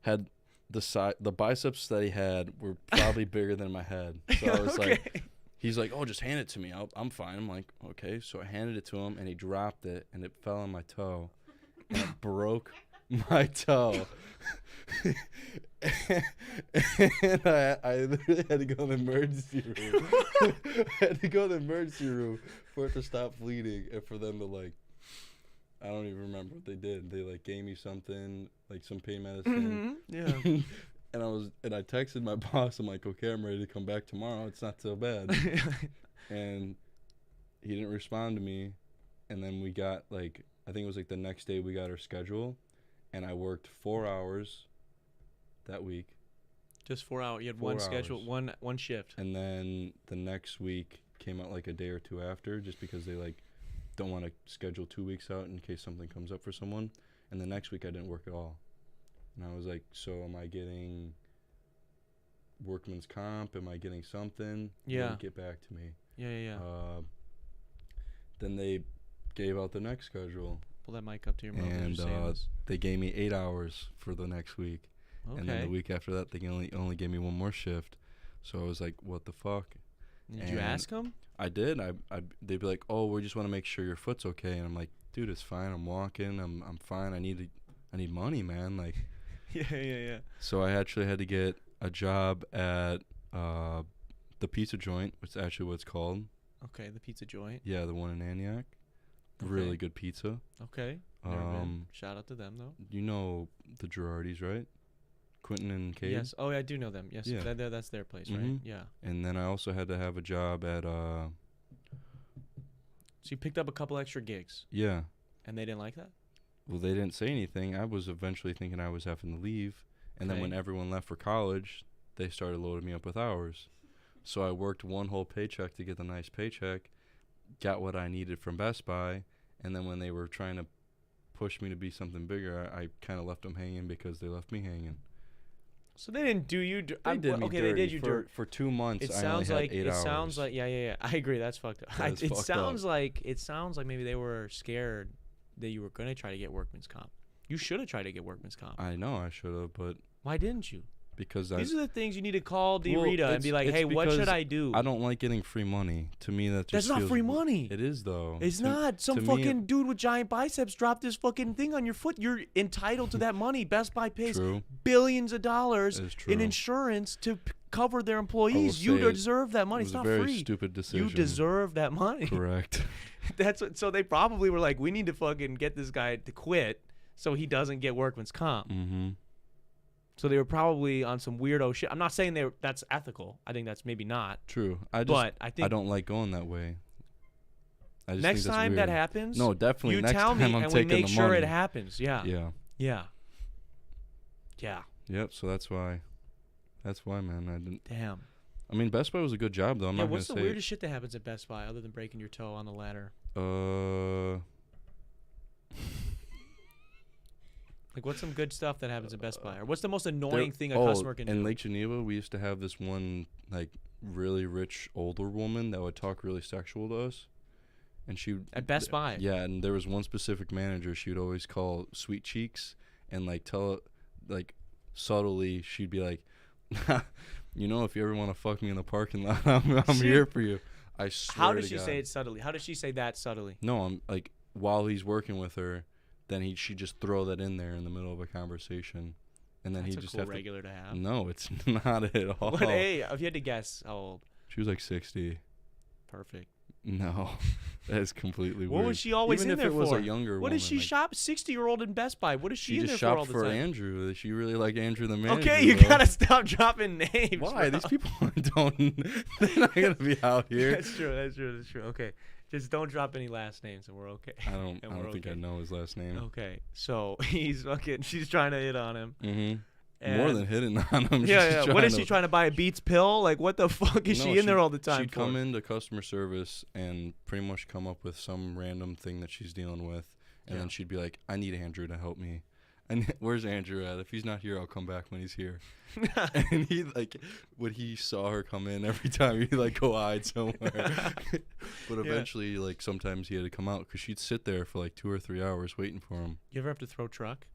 had the biceps that he had were probably bigger than my head. So I was like, he's like, "Oh, just hand it to me. I'm fine." I'm like, "Okay." So I handed it to him, and he dropped it, and it fell on my toe, and it broke my toe. And I literally had to go to the emergency room. I had to go to the emergency room for it to stop bleeding and for them to like, I don't even remember what they did. They like gave me something, like some pain medicine. Yeah. And I texted my boss. I'm like, "Okay, I'm ready to come back tomorrow. It's not so bad." And he didn't respond to me. And then we got like, I think it was like the next day we got our schedule, and I worked 4 hours that week. Just 4 hours. You had 4 one hours. schedule, one shift. And then the next week came out like a day or two after, just because they like don't want to schedule 2 weeks out in case something comes up for someone. And the next week I didn't work at all. And I was like, so am I getting workman's comp? Am I getting something? Yeah. They didn't get back to me. Yeah. Then they gave out the next schedule. Pull that mic up to your mouth. And they gave me 8 hours for the next week. Okay. And then the week after that, they only gave me one more shift. So I was like, what the fuck? Did you ask them? I did. They'd be like, "Oh, we just want to make sure your foot's okay." And I'm like, "Dude, it's fine. I'm walking. I'm fine. I need money, man." Like, Yeah. so I actually had to get a job at the pizza joint, which is actually what it's called. Okay, the pizza joint. Yeah, the one in Antioch. Okay. Really good pizza. Okay. Never been. Shout out to them though. You know the Girardis, right? Quentin and Cade. Yes. Oh, yeah, I do know them. Yes. Yeah. That's their place, right? Yeah. And then I also had to have a job at So you picked up a couple extra gigs. yeah. And they didn't like that? Well, they didn't say anything. I was eventually thinking I was having to leave, and then Okay. when everyone left for college, they started loading me up with hours. So I worked one whole paycheck to get the nice paycheck, got what I needed from Best Buy, and then when they were trying to push me to be something bigger, I kind of left them hanging because they left me hanging. So they didn't do you. They did me okay, dirty. they did you dirt. For 2 months. It I sounds only like had 8 it hours. sounds like yeah. I agree. That's fucked up. That is It fucked sounds up. like maybe they were scared that you were gonna try to get workman's comp. You should have tried to get workman's comp. I know I should have, but Why didn't you? because These are the things you need to call Well, Rita and be like, it's hey, what should because I do? I don't like getting free money. To me, that just That's not feels free money. It is though. It's To- not. Some to me, fucking dude with giant biceps dropped this fucking thing on your foot. You're entitled to that money. Best Buy pays True. billions of dollars That is true. in insurance to cover their employees. will You say it deserve that money. It was It's not a very free. stupid decision. You deserve that money. Correct. That's what. So they probably were like, we need to fucking get this guy to quit so he doesn't get workman's comp. Mm-hmm. So they were probably on some weirdo shit. I'm not saying that's ethical. I think that's maybe not. True. But I think I don't like going that way. I just next think that's time weird. that happens, No, definitely. you next tell time me I'm and we taking make the sure money. it happens. Yeah. Yeah. Yeah. Yeah. Yep. So that's why. That's why, man. I didn't. Damn. I mean, Best Buy was a good job, though. I'm Yeah. not What's the gonna say. weirdest shit that happens at Best Buy other than breaking your toe on the ladder? Like, what's some good stuff that happens at Best Buy? Or what's the most annoying thing a customer can do? In Lake Geneva, we used to have this one like really rich older woman that would talk really sexual to us, and she At Best Buy? Yeah, and there was one specific manager she would always call Sweet Cheeks, and like tell like subtly she'd be like, you know, if you ever want to fuck me in the parking lot, I'm here for you. I swear. How does to she God. say it subtly? How does she say that subtly? No, I'm like while he's working with her, then she'd just throw that in there in the middle of a conversation, and then That's he a just cool have regular to have. to. No, it's not at all. But hey, if you had to guess how old, She was like 60. perfect. No, that is completely What weird. was she always Even in if there it was for? a younger What woman, does she like, shop? 60-year-old in Best Buy. What is she, She in just there for all shopped the for time? Andrew. She really liked Andrew the manager. Okay, you though. gotta stop dropping names. Why? bro. These people don't. They're not gonna be out here. That's true. That's true. That's true. Okay, just don't drop any last names, and we're okay. I don't And we're think I okay. know his last name. Okay, so he's fucking. She's trying to hit on him. Mm-hmm. And More than hitting on him. Yeah, she's yeah. What is to- she trying to buy? A Beats pill? Like, what the fuck is No, she in there all the time She'd for? come into customer service and pretty much come up with some random thing that she's dealing with, and then she'd be like, "I need Andrew to help me." And where's Andrew at? If he's not here, I'll come back when he's here. And he like, when he saw her come in, every time he'd like go hide somewhere. But eventually, like sometimes he had to come out because she'd sit there for like 2 or 3 hours waiting for him. You ever have to throw truck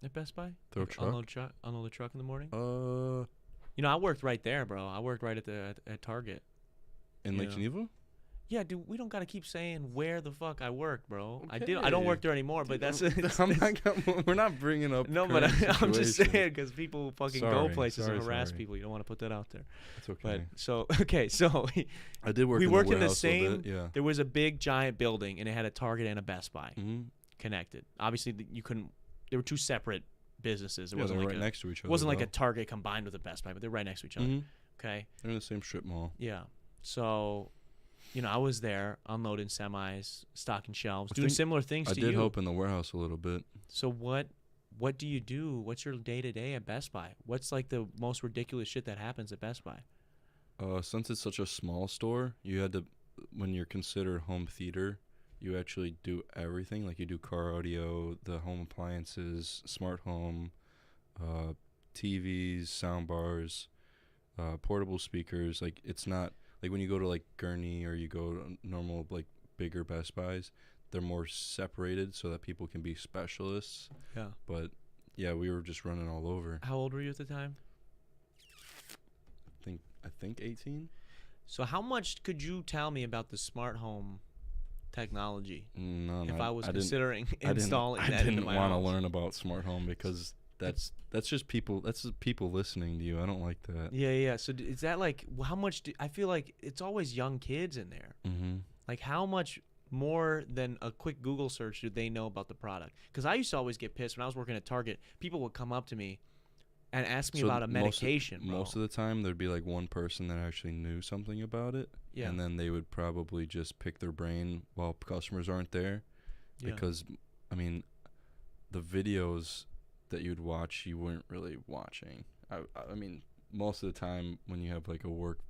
at Best Buy? Throw Like, truck? Unload the truck in the morning. In You know, I worked right there, bro. I worked right at Target. Lake Yeah. Geneva? Yeah, dude, we don't gotta keep saying where the fuck I work, bro. I don't work there anymore, but that's We're not bringing up. no, but current I'm just situations. saying because people fucking go Sorry, places and sorry, harass sorry. people. You don't want to put that out there. It's okay. But so okay, so I did work. we in worked the in the warehouse a same. bit, yeah. There was a big giant building, and it had a Target and a Best Buy Mm-hmm. connected. Obviously, you couldn't. They were two separate businesses. It Yeah, wasn't they're like right a, next to each other. It wasn't like though. a Target combined with a Best Buy, but they're right next to each other. Mhm. Okay. They're in the same strip mall. Yeah. So, you know, I was there unloading semis, stocking shelves, I doing think similar things I to did you. help in the warehouse a little bit. So what do you do? What's your day to day at Best Buy? What's like the most ridiculous shit that happens at Best Buy? Since it's such a small store, you had to, when you're considered home theater, you actually do everything. Like you do car audio, the home appliances, smart home, TVs, sound bars, portable speakers. Like it's not like when you go to like Gurney or you go to normal like bigger Best Buys, they're more separated so that people can be specialists. Yeah. But yeah, we were just running all over. How old were you at the time? I think 18. So how much could you tell me about the smart home technology No, if I was didn't- considering I installing didn't, that I didn't into my want to house? learn about smart home because that's just people. That's just people listening to you. I don't like that. Yeah. So is that like how much? I feel like it's always young kids in there. Mm-hmm. Like how much more than a quick Google search do they know about the product? Because I used to always get pissed when I was working at Target. People would come up to me and ask me about a medication. Most of the time, there'd be like one person that actually knew something about it, and then they would probably just pick their brain while customers aren't there, because I mean, the videos that you'd watch, you weren't really watching. I mean, most of the time when you have like a work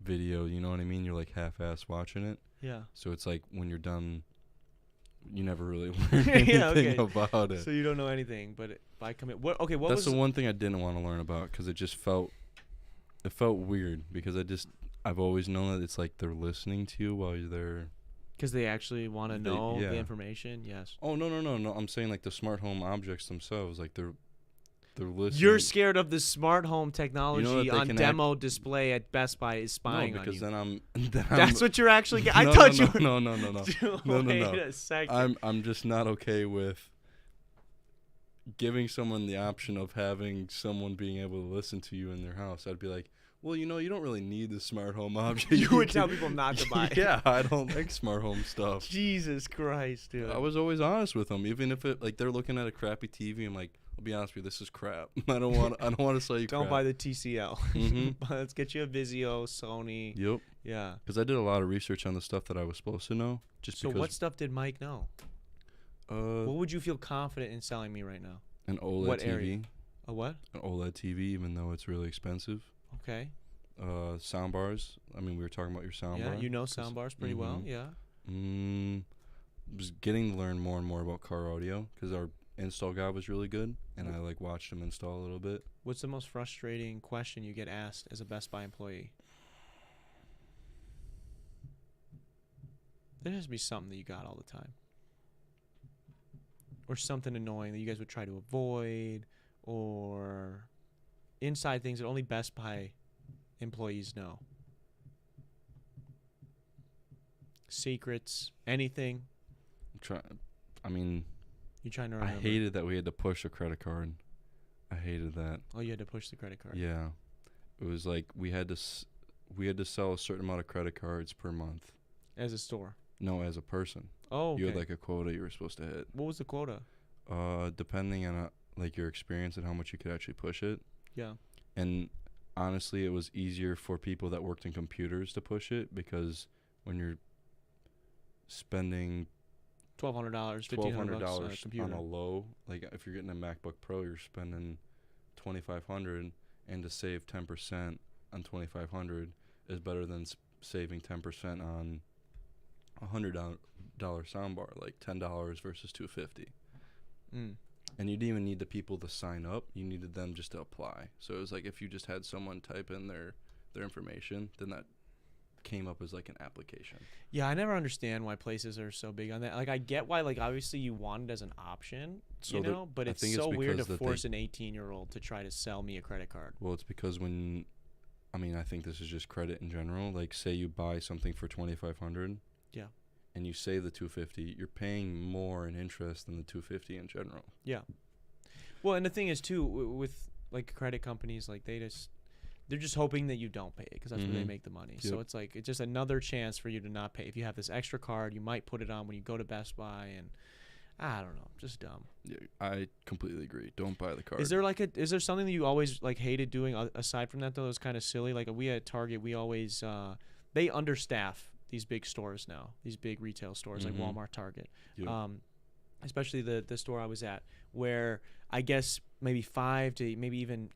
video, you know what I mean? You're like half-ass watching it. Yeah. So it's like when you're done, you never really learn anything about it. So you don't know anything, but if I come in, what That's was the one thing I didn't want to learn about, because it just felt weird, because I've always known that it's like they're listening to you while you're there. Because they actually want to know the information. Yes. Oh no! I'm saying like the smart home objects themselves, like they're listening. You're scared of the smart home technology on demo display at Best Buy is spying on you. No, because That's what you're actually. I thought you. No. Wait a second. I'm just not okay with giving someone the option of having someone being able to listen to you in their house. I'd be like, well, you don't really need the smart home object. You would tell people not to buy it. Yeah, I don't like smart home stuff. Jesus Christ, dude. I was always honest with them, even if it like they're looking at a crappy TV. I'm like, I'll be honest with you, this is crap. I don't want to sell you crap. Don't buy the TCL. Mm-hmm. Let's get you a Vizio, Sony. Yep. Yeah. Because I did a lot of research on the stuff that I was supposed to know. So what stuff did Mike know? What would you feel confident in selling me right now? An OLED TV. Area? A what? An OLED TV, even though it's really expensive. Okay. Sound bars. I mean, we were talking about your sound bar. Yeah, you know sound bars pretty well. Yeah. Was getting to learn more and more about car audio, because our install guy was really good, and I like watched him install a little bit. What's the most frustrating question you get asked as a Best Buy employee? There has to be something that you got all the time. Or something annoying that you guys would try to avoid, or inside things that only Best Buy employees know. Secrets, anything. I mean, you trying to remember? I hated that we had to push a credit card. I hated that. Oh, you had to push the credit card. Yeah, it was like we had to sell a certain amount of credit cards per month. As a store? No, as a person. Oh, okay. You had like a quota you were supposed to hit. What was the quota? Depending on like your experience and how much you could actually push it. Yeah. And honestly, it was easier for people that worked in computers to push it, because when you're spending $1,200, $1,500 on a low, like if you're getting a MacBook Pro, you're spending $2,500, and to save 10% on $2,500 is better than saving 10% on $100 soundbar, like $10 versus $250. And you didn't even need the people to sign up; you needed them just to apply. So it was like if you just had someone type in their information, then that came up as like an application. Yeah, I never understand why places are so big on that. Like, I get why, like, obviously you want it as an option, but it's so weird to force an 18-year-old to try to sell me a credit card. Well, it's because I think this is just credit in general. Like, say you buy something for $2,500. Yeah. And you save the $250, you're paying more in interest than the $250 in general. Yeah. Well, and the thing is too, with like credit companies, like they're just hoping that you don't pay it, because that's where they make the money. Yep. So it's like it's just another chance for you to not pay. If you have this extra card, you might put it on when you go to Best Buy, and I don't know, just dumb. Yeah, I completely agree. Don't buy the card. Is there something that you always like hated doing aside from that though? It was kind of silly. Like we at Target, we always they understaff these big stores now, these big retail stores like Walmart, Target. Yep. Especially the store I was at, where I guess maybe 5 to maybe even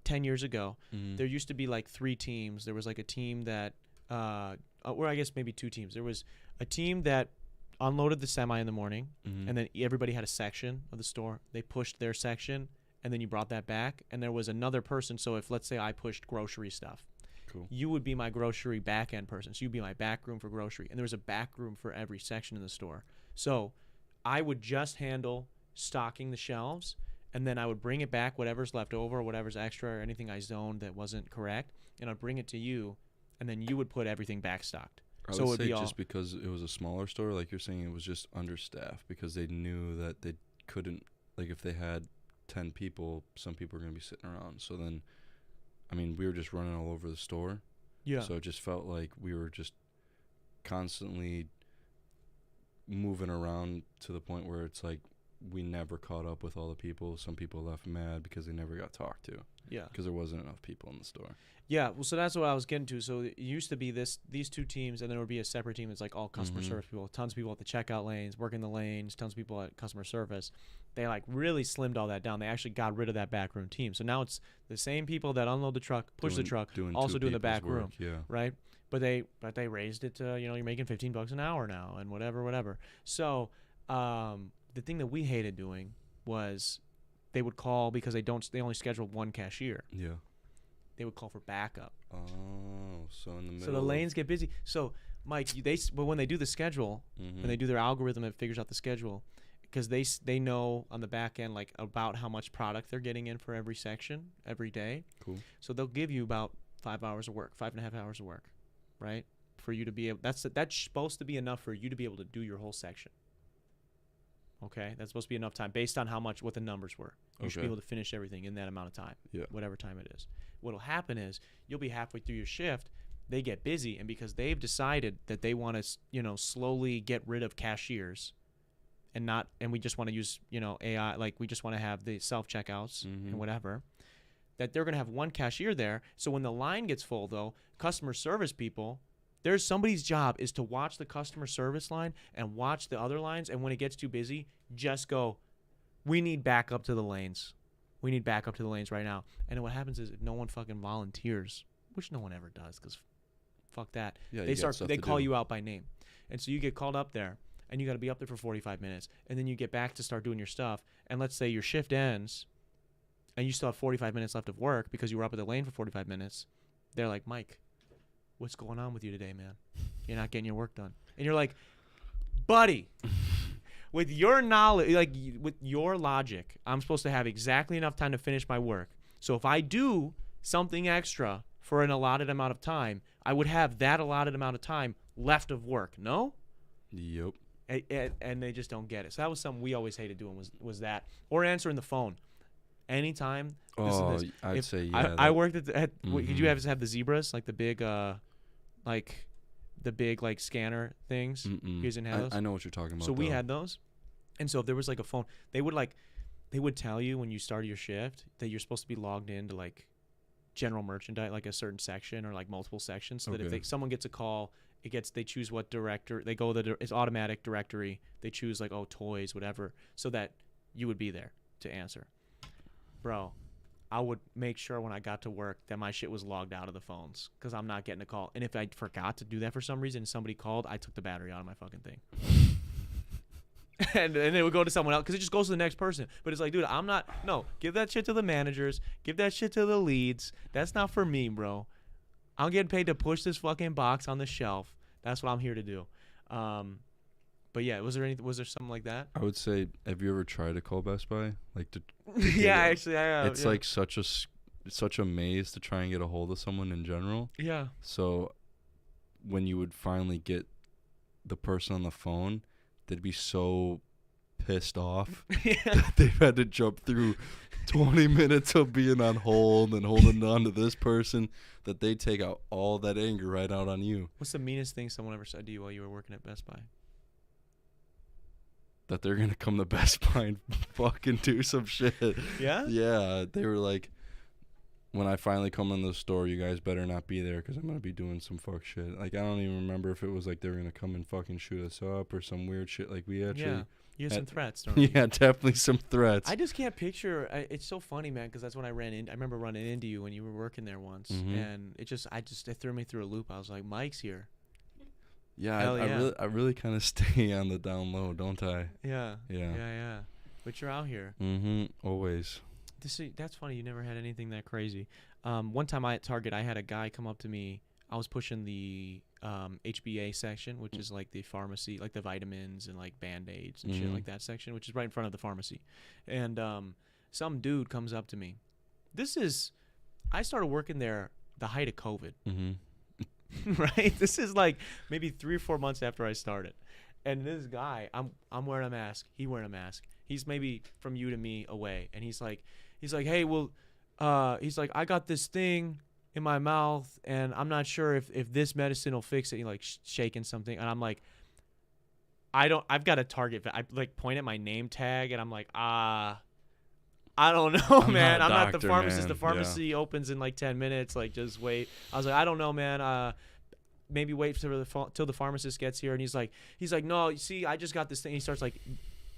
10 years ago, there used to be like 3 teams. There was like a team that, or I guess maybe 2 teams. There was a team that unloaded the semi in the morning, and then everybody had a section of the store. They pushed their section, and then you brought that back. And there was another person. So if, let's say, I pushed grocery stuff, cool, you would be my grocery back end person. So you'd be my back room for grocery. And there was a back room for every section in the store. So I would just handle stocking the shelves, and then I would bring it back, whatever's left over, whatever's extra, or anything I zoned that wasn't correct, and I'd bring it to you, and then you would put everything back stocked. I would say just because it was a smaller store, like you're saying, it was just understaffed, because they knew that they couldn't, like if they had 10 people, some people are going to be sitting around. So then, I mean, we were just running all over the store. Yeah. So it just felt like we were just constantly moving around to the point where it's like we never caught up with all the people. Some people left mad because they never got talked to. Yeah. Because there wasn't enough people in the store. Yeah, well, so that's what I was getting to. So it used to be these two teams, and then there would be a separate team that's like all customer service people, tons of people at the checkout lanes, working the lanes, tons of people at customer service. They like really slimmed all that down. They actually got rid of that backroom team. So now it's the same people that unload the truck, push the truck, also doing the back room, right? But they raised it to, you're making $15 an hour now and whatever. So the thing that we hated doing was they would call because they only schedule one cashier. Yeah. They would call for backup. Oh, so in the middle. So the lanes get busy. So, Mike, but when they do the schedule, when they do their algorithm, it figures out the schedule, because they know on the back end like about how much product they're getting in for every section every day. Cool. So they'll give you about 5 hours of work, 5.5 hours of work, right? For you to be able. That's supposed to be enough for you to be able to do your whole section. Okay, that's supposed to be enough time based on what the numbers were. You should be able to finish everything in that amount of time, whatever time it is. What'll happen is you'll be halfway through your shift, they get busy, and because they've decided that they want to, slowly get rid of cashiers, and we just want to use, AI, like we just want to have the self checkouts and whatever, that they're gonna have one cashier there. So when the line gets full, though, customer service people. There's somebody's job is to watch the customer service line and watch the other lines, and when it gets too busy, just go, we need backup to the lanes. We need backup to the lanes right now. And then what happens is if no one fucking volunteers, which no one ever does because fuck that. Yeah, they call you out by name. And so you get called up there, and you got to be up there for 45 minutes, and then you get back to start doing your stuff, and let's say your shift ends, and you still have 45 minutes left of work because you were up at the lane for 45 minutes. They're like, Mike, what's going on with you today, man? You're not getting your work done. And you're like, buddy, with your knowledge, like with your logic, I'm supposed to have exactly enough time to finish my work. So if I do something extra for an allotted amount of time, I would have that allotted amount of time left of work. No? Yep. And they just don't get it. So that was something we always hated doing was that. Or answering the phone. Anytime. I'd say, yeah. I worked at did you have the zebras, like the big like scanner things? You guys didn't have those? I know what you're talking about. So we had those. And so if there was like a phone, they would tell you when you started your shift that you're supposed to be logged into like general merchandise, like a certain section or like multiple sections, so that if someone gets a call, they choose what director, they go it's automatic directory. They choose like, toys, whatever, so that you would be there to answer. Bro, I would make sure when I got to work that my shit was logged out of the phones because I'm not getting a call. And if I forgot to do that for some reason and somebody called, I took the battery out of my fucking thing. and it would go to someone else because it just goes to the next person. But it's like, dude, give that shit to the managers. Give that shit to the leads. That's not for me, bro. I'm getting paid to push this fucking box on the shelf. That's what I'm here to do. But yeah, was there something like that? I would say, have you ever tried to call Best Buy? Like to yeah, actually, I have. It's like such a maze to try and get a hold of someone in general. Yeah. So when you would finally get the person on the phone, they'd be so pissed off that they've had to jump through 20 minutes of being on hold and holding on to this person that they take out all that anger right out on you. What's the meanest thing someone ever said to you while you were working at Best Buy? That they're going to come to Best Buy and fucking do some shit. Yeah? Yeah. They were like, when I finally come in the store, you guys better not be there because I'm going to be doing some fuck shit. Like, I don't even remember if it was like they were going to come and fucking shoot us up or some weird shit. Like, we actually... Yeah. You had some threats, don't you? Yeah, definitely some threats. I just can't picture... it's so funny, man, because that's when I remember running into you when you were working there once. And it threw me through a loop. I was like, Mike's here. Yeah, I really kind of stay on the down low, don't I? Yeah. But you're out here. Always. That's funny. You never had anything that crazy. One time at Target, I had a guy come up to me. I was pushing the HBA section, which is like the pharmacy, like the vitamins and like Band-Aids and shit like that section, which is right in front of the pharmacy. And some dude comes up to me. I started working there the height of COVID. Right? This is like maybe 3 or 4 months after I started. And this guy, I'm wearing a mask. He wearing a mask. He's maybe from you to me away, and he's like, hey, well, he's like, I got this thing in my mouth, and I'm not sure if this medicine will fix it. He like shaking something, and I'm like, I've got a target. I like point at my name tag, and I'm like, I don't know, man. I'm not the pharmacist. Man. The pharmacy opens in like 10 minutes. Like, just wait. I was like, I don't know, man. Maybe wait till the pharmacist gets here. And he's like, no, you see, I just got this thing. He starts like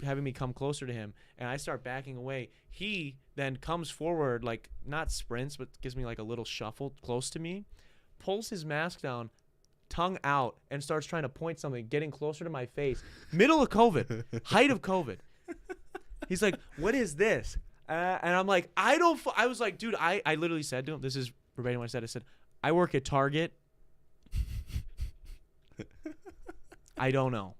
having me come closer to him, and I start backing away. He then comes forward, like not sprints, but gives me like a little shuffle close to me, pulls his mask down, tongue out, and starts trying to point something, getting closer to my face. Middle of COVID, height of COVID. He's like, what is this? And I'm like, I was like, dude, I literally said to him, this is verbatim what I said. I said, I work at Target. I don't know.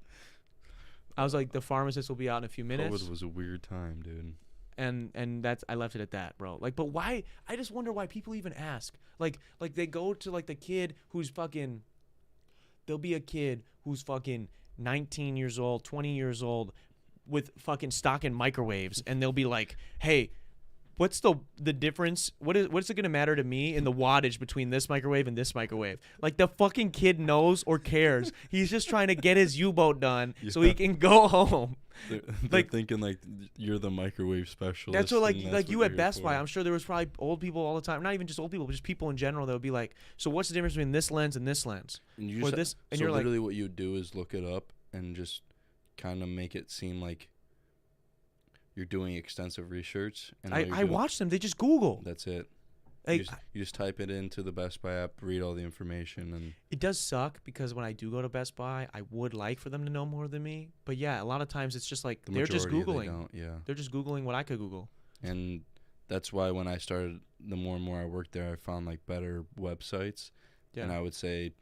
I was like, the pharmacist will be out in a few minutes. COVID was a weird time, dude. And that's, I left it at that, bro. Like, but why? I just wonder why people even ask. Like they go to like the kid who's fucking. There'll be a kid who's fucking 19 years old, 20 years old, with fucking stock in microwaves, and they'll be like, hey, what's the difference? What's it gonna matter to me in the wattage between this microwave and this microwave? Like, the fucking kid knows or cares. He's just trying to get his U-boat done so he can go home. They're like, thinking like you're the microwave specialist. That's what like you at Best Buy. I'm sure there was probably old people all the time. Not even just old people, but just people in general that would be like, so what's the difference between this lens and this lens? And you or just, this, and so you're literally like, what you would do is look it up and just kind of make it seem like you're doing extensive research. And I watch them. They just Google. That's it. Like, you just type it into the Best Buy app, read all the information, and it does suck because when I do go to Best Buy, I would like for them to know more than me. But yeah, a lot of times it's just like they're just Googling. They're just Googling what I could Google. And that's why when I started, the more and more I worked there, I found like better websites. Yeah. And I would say,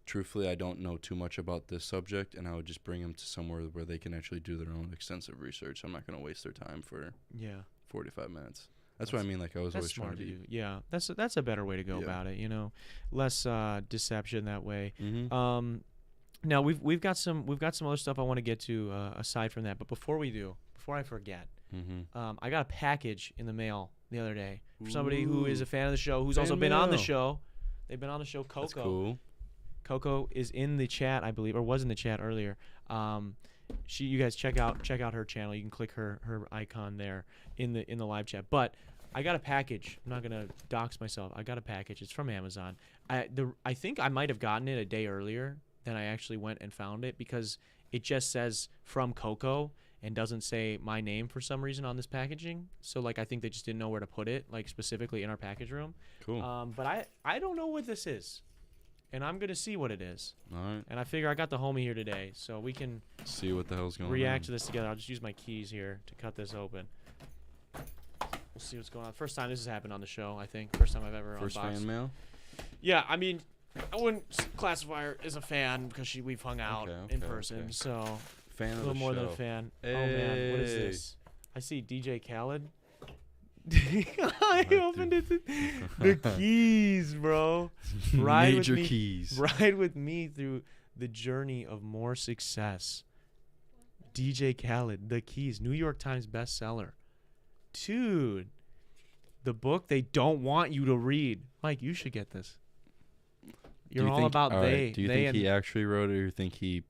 truthfully, I don't know too much about this subject, and I would just bring them to somewhere where they can actually do their own extensive research. I'm not going to waste their time for 45 minutes. That's what I mean. Like, I was always trying to be. Yeah, that's a better way to go about it. You know, less deception that way. Mm-hmm. Now we've got some other stuff I want to get to aside from that. But before I forget, I got a package in the mail the other day for somebody who is a fan of the show, who's also been on the show. They've been on the show. Coco. That's cool. Coco is in the chat, I believe, or was in the chat earlier. You guys check out her channel. You can click her icon there in the live chat. But I got a package. I'm not gonna dox myself. I got a package. It's from Amazon. I think I might have gotten it a day earlier than I actually went and found it, because it just says from Coco and doesn't say my name for some reason on this packaging. So like, I think they just didn't know where to put it, like specifically in our package room. Cool. But I don't know what this is. And I'm going to see what it is. All right. And I figure I got the homie here today, so we can see what the hell's going on. React to this together. I'll just use my keys here to cut this open. We'll see what's going on. First time this has happened on the show, I think. First time I've ever First unboxed. fan mail? Yeah, I mean, I wouldn't classify her as a fan because we've hung out in person, so fan a little more than a fan. Hey. Oh, man, what is this? I see DJ Khaled. I opened it. The keys, bro. Major keys. Ride with me through the journey of more success. DJ Khaled, The Keys, New York Times bestseller. Dude, the book they don't want you to read. Mike, you should get this. You're all about they. Do you think he actually wrote it, or you think he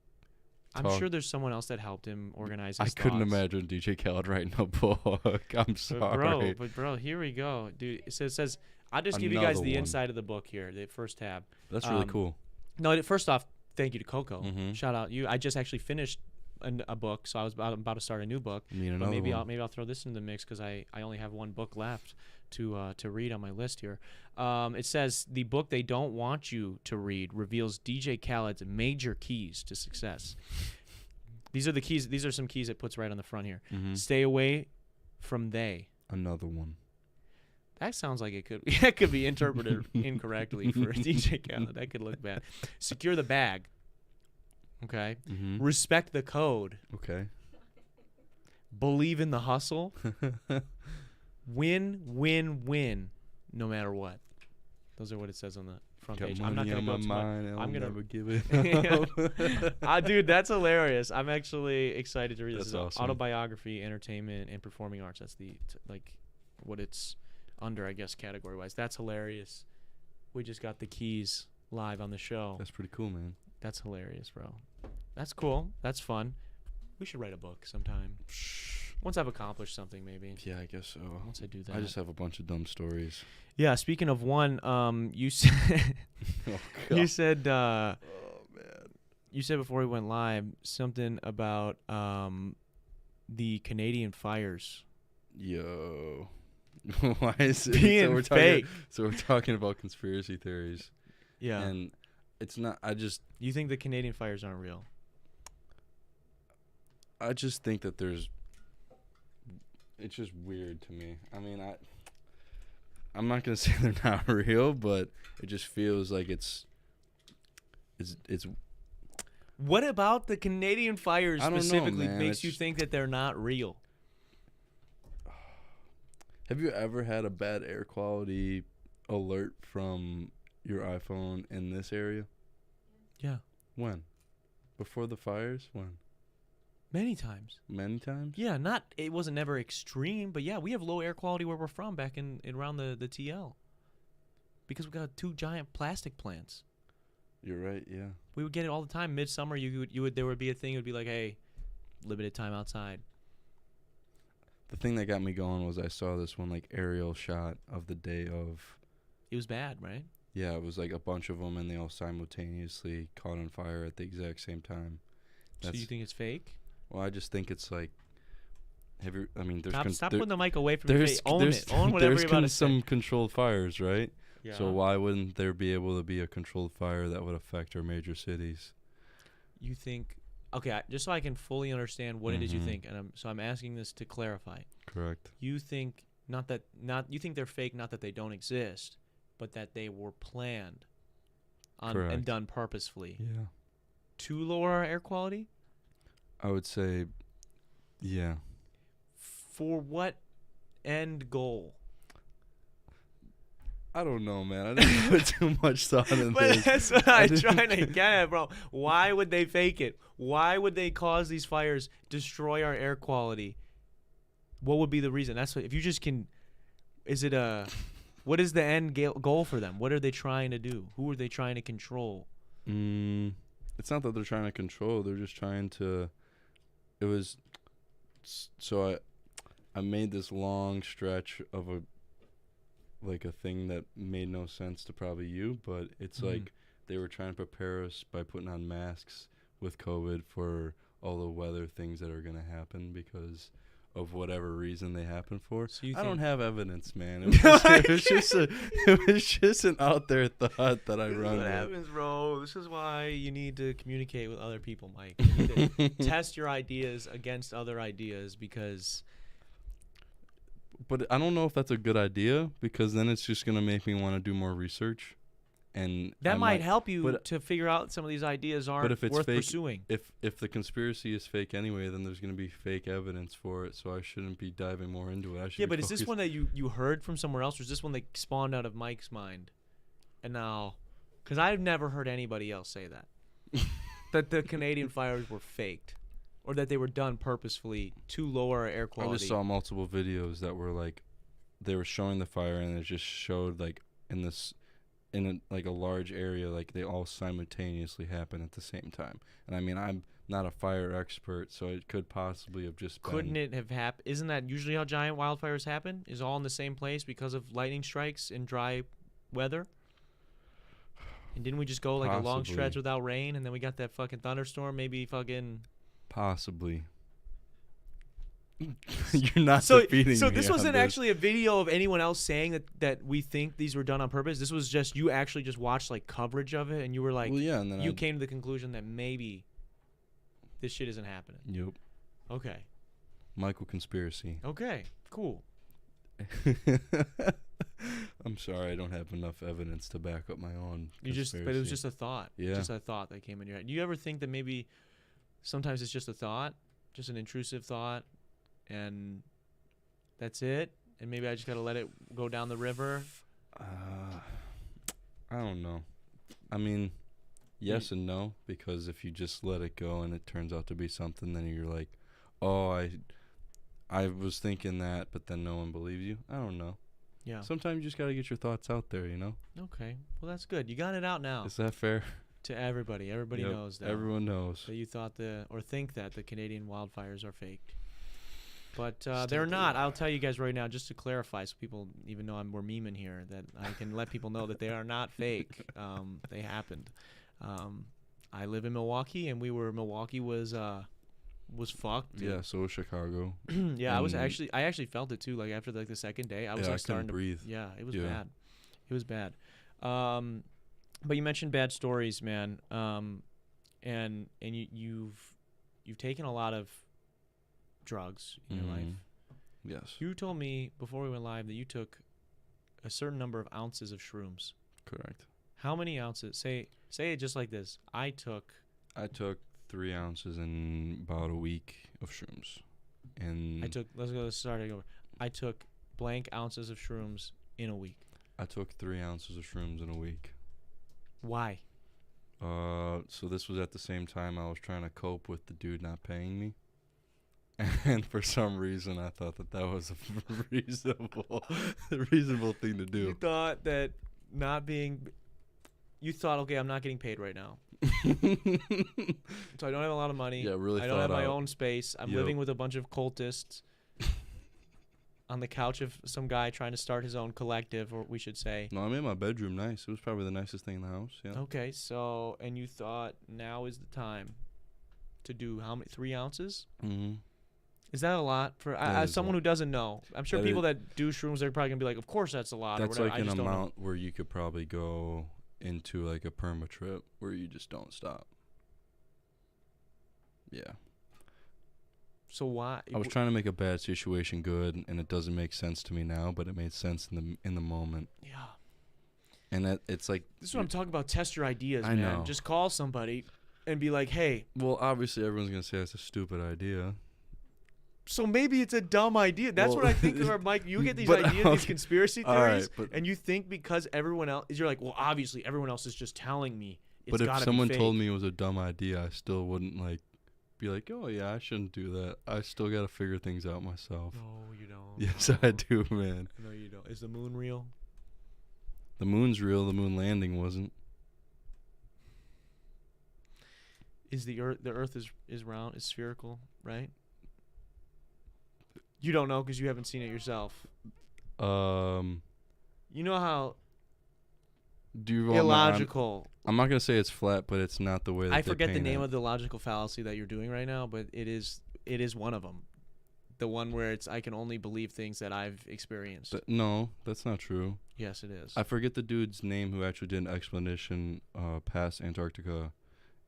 I'm sure there's someone else that helped him organize his couldn't imagine DJ Khaled writing a book. I'm sorry. But bro, here we go. Dude, it says I'll just give you guys the inside of the book here, the first tab. That's really cool. No, first off, thank you to Coco. Mm-hmm. Shout out you. I just actually finished a book, so I was about to start a new book. But maybe I'll throw this in the mix because I only have one book left to read on my list here. It says the book they don't want you to read reveals DJ Khaled's major keys to success. These are the keys. These are some keys it puts right on the front here. Mm-hmm. Stay away from they. Another one. That sounds like it could be interpreted incorrectly for DJ Khaled. That could look bad. Secure the bag. Okay. Mm-hmm. Respect the code. Okay. Believe in the hustle. Win, win, win, no matter what. Those are what it says on the front Got page. money I'm not gonna on go my too mind. much. I'll I'm gonna never give it up. dude, that's hilarious. I'm actually excited to read That's this. awesome. Autobiography, entertainment, and performing arts. That's like what it's under, I guess, category wise. That's hilarious. We just got the keys live on the show. That's pretty cool, man. That's hilarious, bro. That's cool. That's fun. We should write a book sometime. Once I've accomplished something, maybe. Yeah, I guess so. Once I do that. I just have a bunch of dumb stories. Yeah, speaking of one, you said Oh, you said oh man. you said before we went live something about the Canadian fires Yo. Why is it being fake. So we're talking about conspiracy theories. Yeah. And it's not You think the Canadian fires aren't real? I just think that it's just weird to me. I mean, I'm not gonna say they're not real, but it just feels like it's What about the Canadian fires I don't know, specifically man. makes It's you just- think that they're not real? Have you ever had a bad air quality alert from your iPhone in this area? Yeah. When? Before the fires? When? Many times. Many times? Yeah, it wasn't never extreme, but yeah, we have low air quality where we're from back in around the TL. Because we got 2 giant plastic plants. You're right, yeah. We would get it all the time. Midsummer, there would be a thing. It would be like, hey, limited time outside. The thing that got me going was I saw this one like aerial shot of the day of. It was bad, right? Yeah, it was like a bunch of them, and they all simultaneously caught on fire at the exact same time. So you think it's fake? Well, I just think it's like. There's Stop putting the mic away from your face. Own it. Own whatever you're about to say. some controlled fires, right? Yeah. So why wouldn't there be able to be a controlled fire that would affect our major cities? You think? Okay, just so I can fully understand what it is you Mhm. think, and I'm asking this to clarify. Correct. You think you think they're fake, not that they don't exist, but that they were planned and Correct. done purposefully Yeah. to lower our air quality. I would say, yeah. For what end goal? I don't know, man. I didn't put too much thought into But this. that's what I'm trying to get at, bro. Why would they fake it? Why would they cause these fires, destroy our air quality? What would be the reason? That's what, if you just can. What is the end goal for them? What are they trying to do? Who are they trying to control? It's not that they're trying to control. They're just trying to. It was. So I made this long stretch of a thing that made no sense to probably you, but it's like they were trying to prepare us by putting on masks with COVID for all the weather things that are going to happen because of whatever reason they happen for. So I don't have evidence, man. It was just an out there thought that I This is run what with. happens, bro. This is why you need to communicate with other people, Mike. You need to test your ideas against other ideas because. But I don't know if that's a good idea because then it's just gonna make me want to do more research, and That might help you but- to figure out some of these ideas aren't But if it's worth fake, pursuing. if the conspiracy is fake anyway, then there's gonna be fake evidence for it. So I shouldn't be diving more into it. I should. Yeah, be but is this focused- one that you heard from somewhere else, or is this one that spawned out of Mike's mind? And now, because I've never heard anybody else say that, that the Canadian fires were faked, or that they were done purposefully to lower our air quality. I just saw multiple videos that were like, they were showing the fire and it just showed like in a large area, like they all simultaneously happen at the same time. And I mean, I'm not a fire expert, so it could possibly have just Couldn't been. it have happened? Isn't that usually how giant wildfires happen? Is all in the same place because of lightning strikes and dry weather? And didn't we just go like a long Possibly. stretch without rain, and then we got that fucking thunderstorm? Maybe fucking. Possibly. You're not So defeating me this on wasn't this. actually a video of anyone else saying that we think these were done on purpose. This was just you actually just watched like coverage of it, and you were like, Well, yeah, and then you came to the conclusion that maybe this shit isn't happening. Yep. Okay. Mycole conspiracy. Okay. Cool. I'm sorry, I don't have enough evidence to back up my own. But it was conspiracy. just a thought. Yeah. Just a thought that came in your head. Do you ever think that maybe sometimes it's just a thought, just an intrusive thought, and that's it? And maybe I just gotta let it go down the river. I don't know. I mean, yes and no, because if you just let it go and it turns out to be something, then you're like, oh, I was thinking that, but then no one believes you. I don't know. Yeah. Sometimes you just got to get your thoughts out there, you know? Okay. Well, that's good. You got it out now. Is that fair? To everybody. Everybody Yep, knows that. Everyone knows. That you thought or think that the Canadian wildfires are fake. But Still they're not. do. I'll tell you guys right now, just to clarify, so people even know we're memeing here, that I can let people know that they are not fake. They happened. I live in Milwaukee, and Milwaukee was fucked. Dude. Yeah, so was Chicago. Yeah, I actually felt it too. Like after the second day, I was like starting to breathe. Yeah, it was bad. It was bad. But you mentioned bad stories, man. And you've taken a lot of drugs in your life. Yes. You told me before we went live that you took a certain number of ounces of shrooms. Correct. How many ounces? Say it just like this. I took 3 ounces in about a week of shrooms. And let's start over. I took blank ounces of shrooms in a week. I took 3 ounces of shrooms in a week. Why? So this was at the same time I was trying to cope with the dude not paying me. And for some reason, I thought that was a reasonable thing to do. You thought that you thought, okay, I'm not getting paid right now. So I don't have a lot of money. Yeah, really. I don't have my own space. I'm living with a bunch of cultists on the couch of some guy trying to start his own collective, or we should say. No, I made my bedroom nice. It was probably the nicest thing in the house. Yeah. Okay, and you thought now is the time to do how many? 3 ounces? Mm-hmm. Is that a lot for as someone who doesn't know? I'm sure people that do shrooms, they're probably gonna be like, "Of course, that's a lot." That's or whatever. like an amount where you could probably go into like a perma trip where you just don't stop. Yeah. So why? I was trying to make a bad situation good, and it doesn't make sense to me now, but it made sense in the moment. Yeah. And it's like this is what I'm talking about. Test your ideas, I man. know. Just call somebody and be like, "Hey." Well, obviously everyone's gonna say it's a stupid idea. So maybe it's a dumb idea. That's what I think. Mike, you get these ideas, these conspiracy theories, and you think because everyone else, you're like, well, obviously everyone else is just telling me. But if someone told me it was a dumb idea, I still wouldn't be like, oh yeah, I shouldn't do that. I still gotta figure things out myself. No, you don't. Yes, I do, man. No, you don't. Is the moon real? The moon's real. The moon landing wasn't. Is the Earth is round? Is spherical, right? You don't know because you haven't seen it yourself. You know how illogical. I'm not gonna say it's flat, but it's not the way that I forget the name of the logical fallacy that you're doing right now, but it is one of them. The one where I can only believe things that I've experienced. No, that's not true. Yes, it is. I forget the dude's name who actually did an expedition past Antarctica,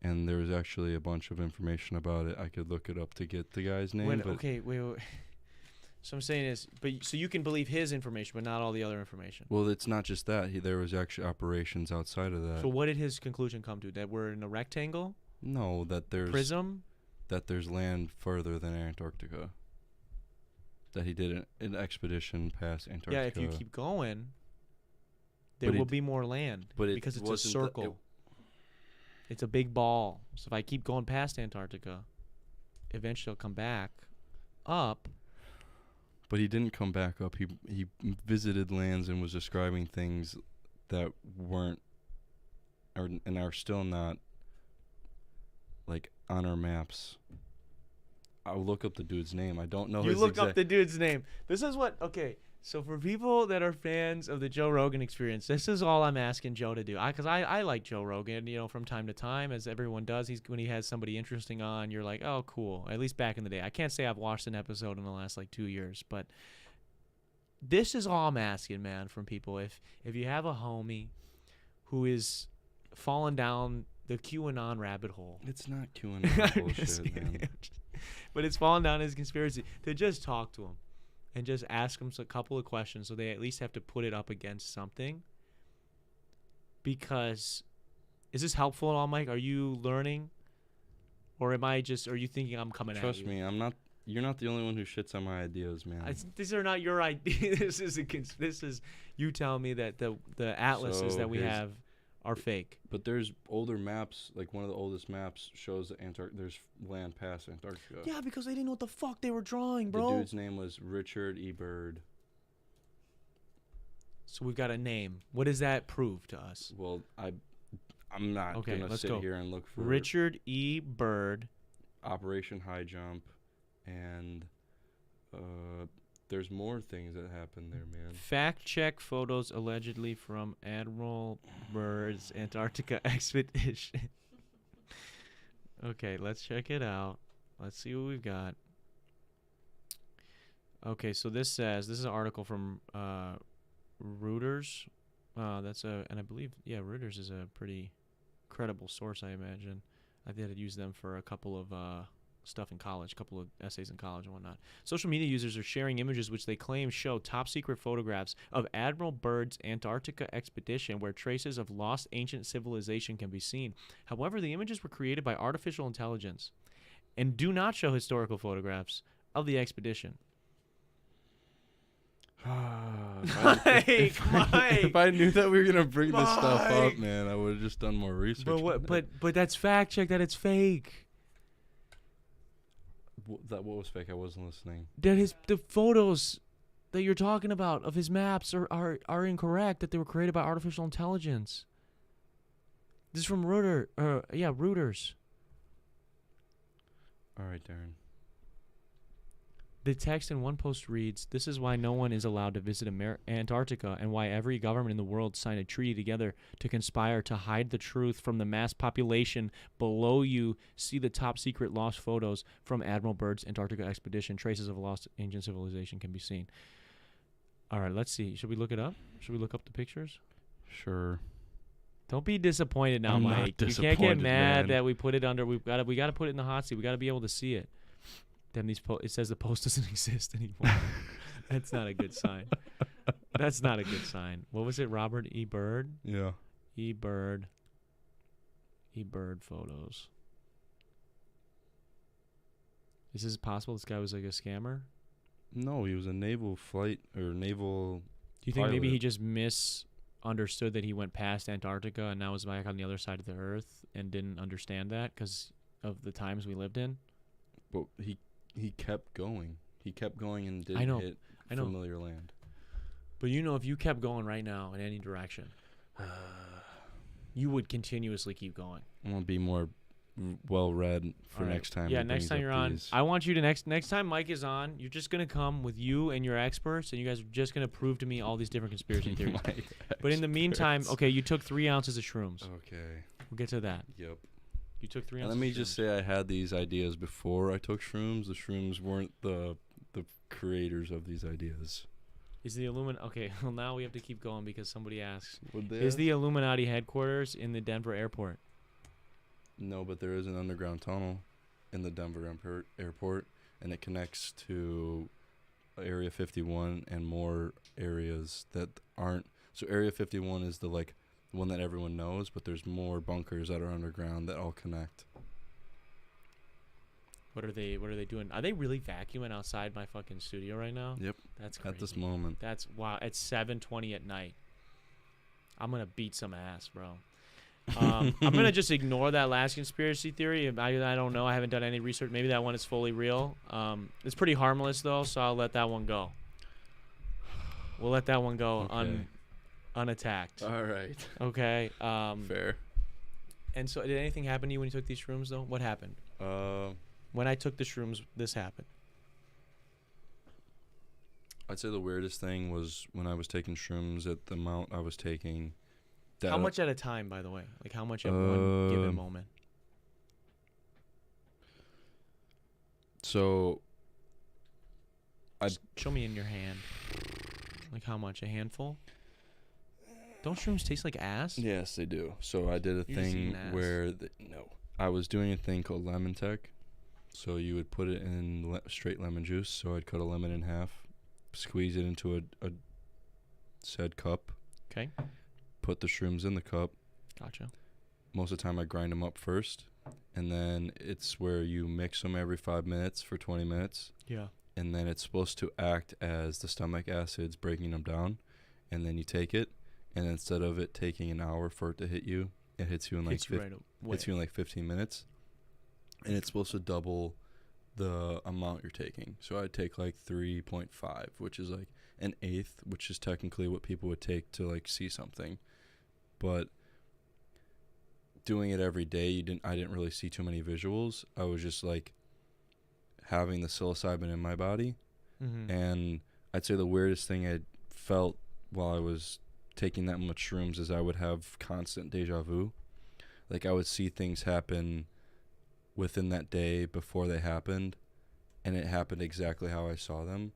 and there was actually a bunch of information about it. I could look it up to get the guy's name. Okay, wait. So I'm saying is, so you can believe his information, but not all the other information. Well, it's not just that. There was actually operations outside of that. So what did his conclusion come to? That we're in a rectangle? No, that there's prism. That there's land further than Antarctica. That he did an expedition past Antarctica. Yeah, if you keep going, there will be more land. Because it's a circle. It's a big ball. So if I keep going past Antarctica, eventually I'll come back up. But he didn't come back up. He visited lands and was describing things that weren't and are still not on our maps. I'll look up the dude's name. I don't know. You look up the dude's name. This is what. Okay, so for people that are fans of the Joe Rogan Experience, this is all I'm asking Joe to do. Because I like Joe Rogan, from time to time, as everyone does. When he has somebody interesting on, you're like, oh, cool. At least back in the day. I can't say I've watched an episode in the last 2 years, but this is all I'm asking, man, from people. If you have a homie who is falling down the QAnon rabbit hole. It's not QAnon bullshit, man. But it's falling down his conspiracy, to just talk to him. And just ask them a couple of questions so they at least have to put it up against something. Because, is this helpful at all, Mike? Are you learning? Or are you thinking I'm coming at you? Trust me, I'm not. You're not the only one who shits on my ideas, man. These are not your ideas. This is you telling me that the atlases that we have are fake. But there's older maps, like one of the oldest maps shows that there's land past Antarctica. Yeah, because they didn't know what the fuck they were drawing, The bro. dude's name was Richard E. Byrd. So we've got a name. What does that prove to us? Well, I'm not gonna sit here and look for Richard E. Byrd. Operation High Jump, and there's more things that happened there, man. Fact check photos allegedly from Admiral Byrd's Antarctica expedition. Okay, let's check it out. Let's see what we've got. Okay, so this is an article from Reuters. And I believe, Reuters is a pretty credible source, I imagine. I did use them for a couple of stuff in college, a couple of essays in college and whatnot. Social media users are sharing images which they claim show top secret photographs of Admiral Byrd's Antarctica expedition where traces of lost ancient civilization can be seen. However, the images were created by artificial intelligence and do not show historical photographs of the expedition. If I knew that we were gonna bring this stuff up, man, I would have just done more research. But that's fact check that it's fake. What was fake? I wasn't listening. That the photos that you're talking about of his maps are incorrect. That they were created by artificial intelligence. This is from Reuters. Reuters. All right, Darren. The text in one post reads, "This is why no one is allowed to visit Antarctica and why every government in the world signed a treaty together to conspire to hide the truth from the mass population. Below you see the top secret lost photos from Admiral Byrd's Antarctica expedition. Traces of a lost ancient civilization can be seen." All right, let's see. Should we look it up? Should we look up the pictures? Sure. Don't be disappointed now, I'm Mike. not You can't get disappointed, mad man. that we put it under. We got to put it in the hot seat. We got to be able to see it. Damn, it says the post doesn't exist anymore. That's not a good sign. That's not a good sign. What was it? Robert E. Byrd? Yeah. E. Byrd photos. Is this possible? This guy was like a scammer? No, he was a naval naval. Do you think maybe pilot. he just misunderstood that he went past Antarctica and now was back on the other side of the Earth and didn't understand that because of the times we lived in? But he kept going. He kept going and didn't hit familiar land. But if you kept going right now in any direction, you would continuously keep going. I'm gonna be more well-read for next time. Yeah, next time you're on, I want you to next time Mike is on, you're just gonna come with you and your experts, and you guys are just gonna prove to me all these different conspiracy theories. But in the meantime, okay, you took 3 ounces of shrooms. Okay. We'll get to that. Yep. You took 3 And ounces. let me just say, I had these ideas before I took shrooms. The shrooms weren't the creators of these ideas. Is the Illuminati? Okay, well now we have to keep going because somebody asks. Would they Is ask? the Illuminati headquarters in the Denver airport? No, but there is an underground tunnel in the Denver airport, and it connects to Area 51 and more areas that aren't. So Area 51 is the one that everyone knows, but there's more bunkers that are underground that all connect. What are they doing? Are they really vacuuming outside my fucking studio right now? Yep. That's crazy. At this moment. That's wow. It's 7:20 at night. I'm gonna beat some ass, bro. I'm gonna just ignore that last conspiracy theory. I don't know. I haven't done any research. Maybe that one is fully real. It's pretty harmless though, so I'll let that one go. We'll let that one go unattacked. All right. Okay. Fair. And so, did anything happen to you when you took these shrooms though? What happened? When I took the shrooms, this happened. I'd say the weirdest thing was when I was taking shrooms at the amount I was taking. How much at a time, by the way? Like how much at one given moment? So, Show me in your hand. Like how much? A handful? Don't shrooms taste like ass? yes, they do. So I did a You're just thing eating ass. where I was doing a thing called lemon tech. So you would put it in straight lemon juice. So I'd cut a lemon in half, squeeze it into a said cup. Okay. Put the shrooms in the cup. Gotcha. Most of the time I grind them up first, and then it's where you mix them every 5 minutes for 20 minutes. Yeah. And then it's supposed to act as the stomach acids breaking them down, and then you take it, and instead of it taking an hour for it to hit you, it hits you in like Hits you right away. hits you in like 15 minutes, and it's supposed to double the amount you're taking. So I'd take like 3.5, which is like an eighth, which is technically what people would take to like see something. But doing it every day, I didn't really see too many visuals. I was just like having the psilocybin in my body. Mm-hmm. And I'd say the weirdest thing I felt while I was taking that much shrooms is I would have constant deja vu. Like I would see things happen within that day before they happened, and it happened exactly how I saw them,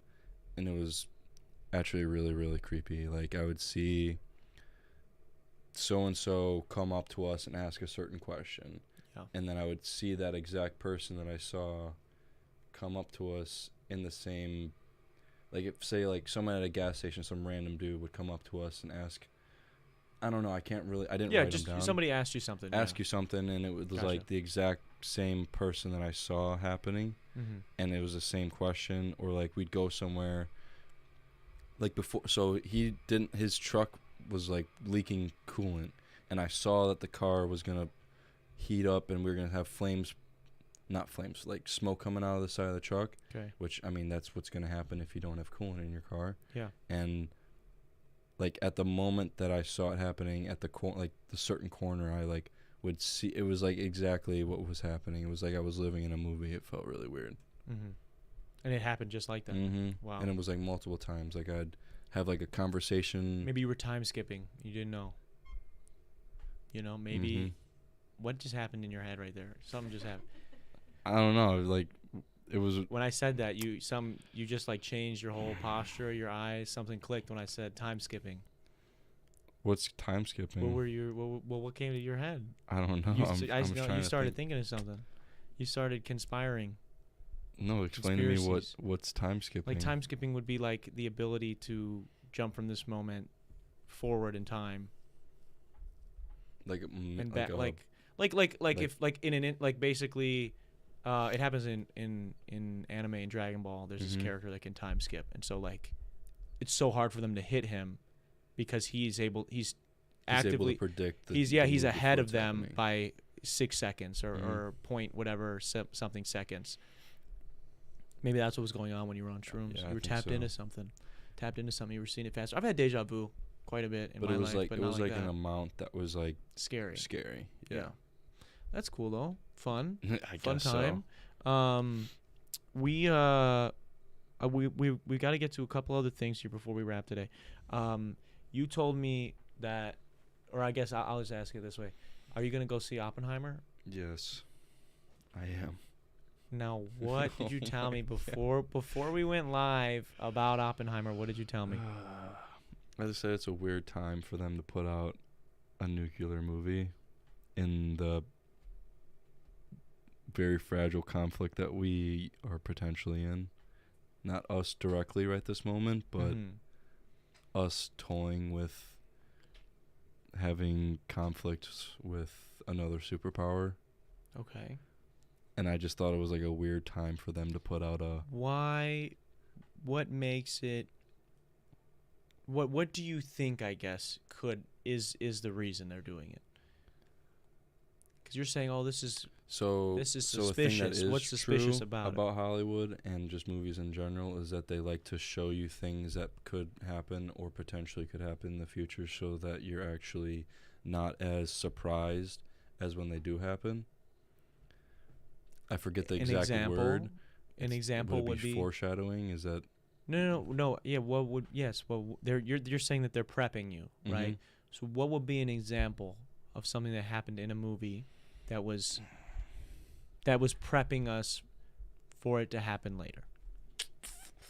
and it was actually really, really creepy. Like I would see so and so come up to us and ask a certain question, and then I would see that exact person that I saw come up to us in the same, like if say like someone at a gas station, some random dude would come up to us and ask, I don't know, I didn't write them down. Just somebody asked you something. Ask you something, and it was Gotcha. like the exact same person that I saw happening, Mm-hmm. and it was the same question. Or like we'd go somewhere, like before, so his truck was like leaking coolant, and I saw that the car was gonna heat up, and we were gonna have like smoke coming out of the side of the truck. Okay. Which, I mean, that's what's gonna happen if you don't have coolant in your car. Yeah. And like at the moment that I saw it happening at the like the certain corner, I like would see, it was like exactly what was happening. It was like I was living in a movie. It felt really weird. Mm-hmm. And it happened just like that. Mm-hmm. Wow. And it was like multiple times. Like I'd have like a conversation. Maybe you were time skipping. You didn't know. You know, maybe Mm-hmm. what just happened in your head right there? Something just happened. I don't know. Like it was. When I said that, you just like changed your whole posture, your eyes. Something clicked when I said time skipping. What's time skipping? What came to your head? I don't know. You started thinking of something. You started conspiring. No, explain to me what's time skipping. Like time skipping would be like the ability to jump from this moment forward in time. Like And back, like basically, it happens in anime and Dragon Ball. There's this character that can time skip, and so like, it's so hard for them to hit him, because he's actively able to predict. He's ahead of them by 6 seconds or point whatever something seconds. Maybe that's what was going on when you were on shrooms. Yeah, you were tapped into something. You were seeing it faster. I've had deja vu quite a bit in my life, but it was like that. an amount that was like Scary. Yeah. That's cool though. Fun. I Fun guess time. so. We got to get to a couple other things here before we wrap today. You told me that, or I guess I'll just ask it this way: are you gonna go see Oppenheimer? Yes, I am. Now, what did you tell me before we went live about Oppenheimer? What did you tell me? I just said it's a weird time for them to put out a nuclear movie in the very fragile conflict that we are potentially in. Not us directly right this moment, but us toying with having conflicts with another superpower. Okay. And I just thought it was like a weird time for them to put out a... Why? What makes it... What do you think, I guess, is the reason they're doing it? Because you're saying, oh, this is suspicious. What's suspicious about Hollywood and just movies in general is that they like to show you things that could happen or potentially could happen in the future, so that you're actually not as surprised as when they do happen. I forget the exact word. An example would be foreshadowing. Is that no? Yeah. What would Well, you're saying that they're prepping you, right? So what would be an example of something that happened in a movie that was prepping us for it to happen later?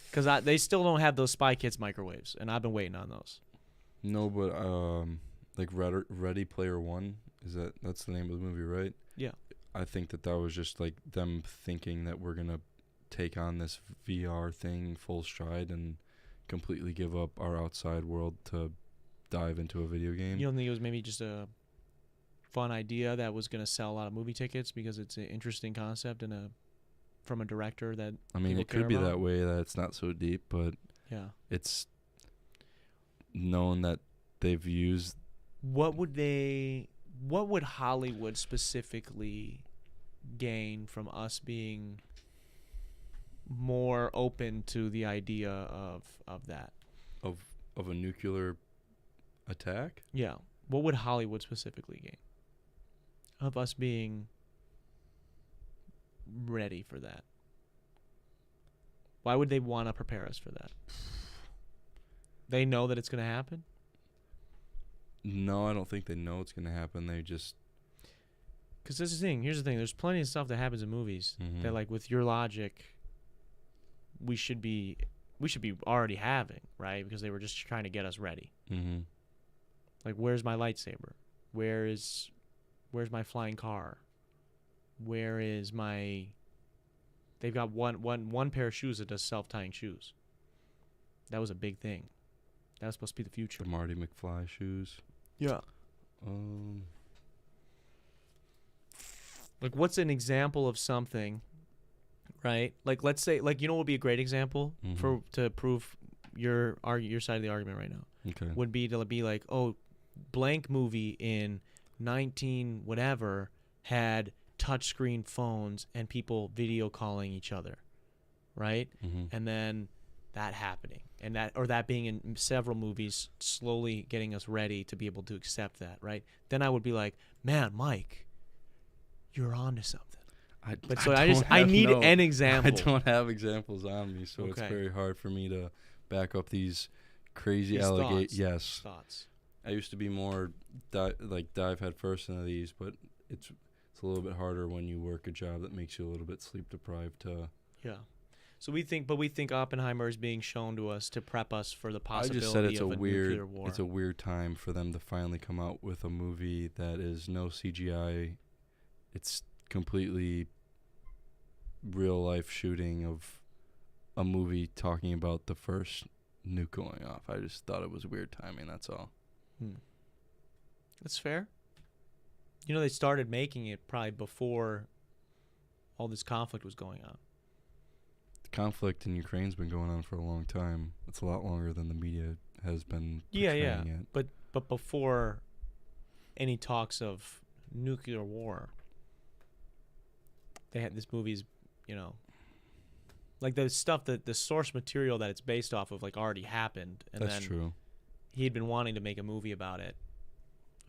Because they still don't have those Spy Kids microwaves, and I've been waiting on those. No, but like Ready Player One, that's the name of the movie, right? Yeah. I think that was just like them thinking that we're gonna take on this VR thing full stride and completely give up our outside world to dive into a video game. You don't think it was maybe just a fun idea that was going to sell a lot of movie tickets because it's an interesting concept and from a director that it could be that way, that it's not so deep, but yeah, it's known that they've used. What would Hollywood specifically gain from us being more open to the idea of that? Of a nuclear attack? Yeah. What would Hollywood specifically gain of us being ready for that? Why would they want to prepare us for that? They know that it's going to happen? No, I don't think they know it's going to happen. They just... Because this is the thing. Here's the thing. There's plenty of stuff that happens in movies Mhm. that, like, with your logic, we should be already having, right? Because they were just trying to get us ready. Mm-hmm. Like, where's my lightsaber? Where's my flying car? Where is my... They've got one pair of shoes that does self-tying shoes. That was a big thing. That was supposed to be the future. The Marty McFly shoes. Yeah. Um, Like, what's an example of something, right? Like, let's say, like, you know what would be a great example Mhm. to prove your side of the argument right now? Okay. Would be to be like, oh, blank movie in 19 whatever had touchscreen phones and people video calling each other, right? Mm-hmm. And then that happening, and that being in several movies, slowly getting us ready to be able to accept that, right? Then I would be like, man, Mike, you're on to something. But so I need an example. I don't have examples on me, so it's Okay. very hard for me to back up these crazy These allegations. thoughts. Yes, Thoughts. I used to be more dive head first into these, but it's a little bit harder when you work a job that makes you a little bit sleep deprived. To Yeah. So we think Oppenheimer is being shown to us to prep us for the I possibility just said it's of a nuclear weird war. it's a weird time for them to finally come out with a movie that is no CGI. It's completely real life shooting of a movie talking about the first nuke going off. I just thought it was weird timing, that's all. That's fair. You know, they started making it probably before all this conflict was going on. The conflict in Ukraine's been going on for a long time. It's a lot longer than the media has been portraying it. But before any talks of nuclear war, they had this movie's, you know, like the stuff that the source material that it's based off of, like, already happened, and That's then true. he had been wanting to make a movie about it.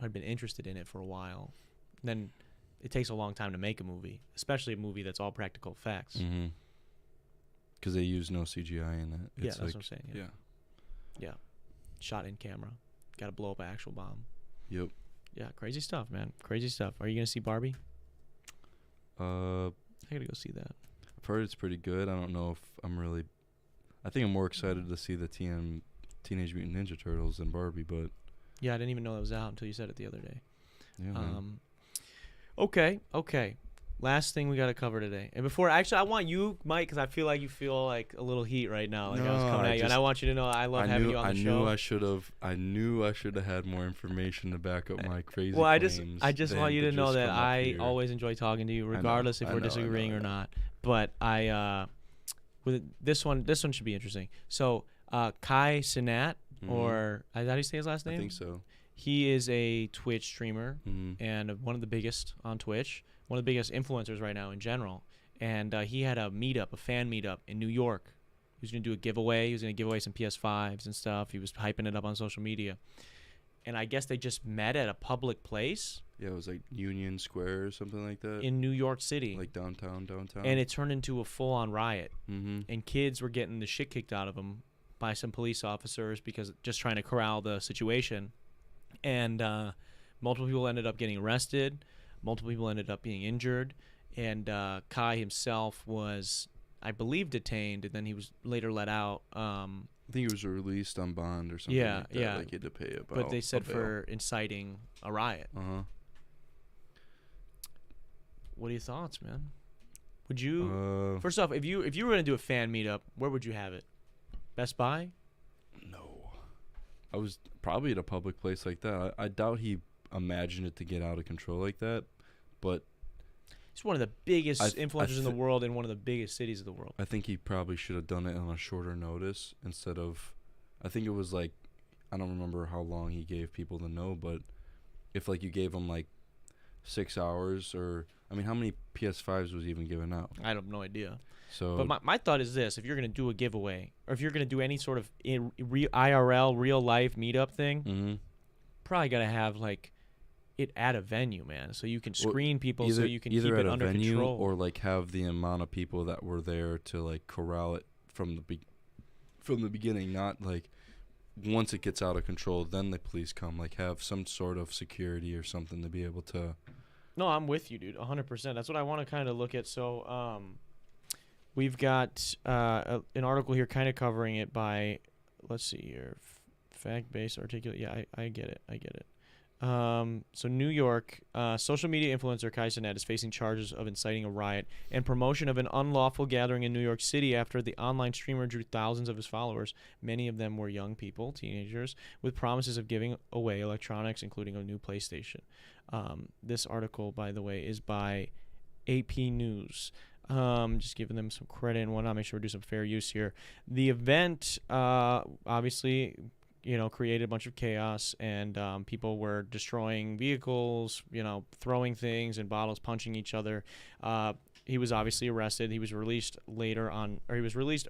I'd been interested in it for a while. And then it takes a long time to make a movie, especially a movie that's all practical effects. Mm-hmm. Because they use no CGI in it. Yeah, It's that's what I'm saying. yeah. Yeah. Shot in camera. Got to blow up an actual bomb. Yep. Yeah, crazy stuff, man. Crazy stuff. Are you going to see Barbie? I I got to go see that. I've heard it's pretty good. I don't know if I'm really... I think I'm more excited to see the Teenage Mutant Ninja Turtles than Barbie, but... Yeah, I didn't even know that was out until you said it the other day. Yeah, man. Okay. Last thing we got to cover today. And before, actually, I want you, Mike, because I feel like you feel like a little heat right now. Like I was No, coming I at you. And just- I want you to know I love having you on the show. I knew I should have had more information to back up my crazy Well, I claims just want you to know that I always enjoy talking to you, regardless if I we're know, disagreeing I or know. not. But with this one should be interesting. So Kai Cenat, or how do you say his last name? I think so. He is a Twitch streamer Mhm. and one of the biggest on Twitch, one of the biggest influencers right now in general. And he had a fan meetup in New York. He was going to do a giveaway. He was going to give away some PS5s and stuff. He was hyping it up on social media. And I guess they just met at a public place Yeah, it was like Union Square or something like that. in New York City. Like downtown. And it turned into a full-on riot. Mm-hmm. And kids were getting the shit kicked out of them by some police officers because just trying to corral the situation. And multiple people ended up getting arrested. Multiple people ended up being injured. And Kai himself was, I believe, detained, and then he was later let out. I think he was released on bond or something like that. Yeah. Like he had to pay about. But they said for inciting a riot. Uh-huh. What are your thoughts, man? Would you... Uh, First off, if you were going to do a fan meetup, where would you have it? Best Buy? No. I was probably at a public place like that. I doubt he imagined it to get out of control like that, but He's one of the biggest I influencers in the world in one of the biggest cities of the world. I think he probably should have done it on a shorter notice instead of... I think it was like I don't remember how long he gave people to know, but if like you gave them like 6 hours, or I mean, how many PS5s was even given out? I have no idea. So, But my thought is this: if you're gonna do a giveaway, or if you're gonna do any sort of IRL, real life meetup thing, mm-hmm. probably gotta have like it at a venue, man, so you can screen people, so you can either keep at it a under venue control. or like have the amount of people that were there to like corral it from the beginning, not like once it gets out of control, then the police come. Like have some sort of security or something to be able to. No, I'm with you, dude. 100%. That's what I want to kind of look at. So, we've got an article here kind of covering it by, let's see here, fact-based, articulate. Yeah, I get it. I get it. So New York, social media influencer Kai Cenat is facing charges of inciting a riot and promotion of an unlawful gathering in New York City after the online streamer drew thousands of his followers. Many of them were young people, teenagers, with promises of giving away electronics, including a new PlayStation. This article, by the way, is by AP News. Just giving them some credit and whatnot. Make sure we do some fair use here. The event, obviously, created a bunch of chaos, and people were destroying vehicles, throwing things and bottles, punching each other. He was obviously arrested. He was released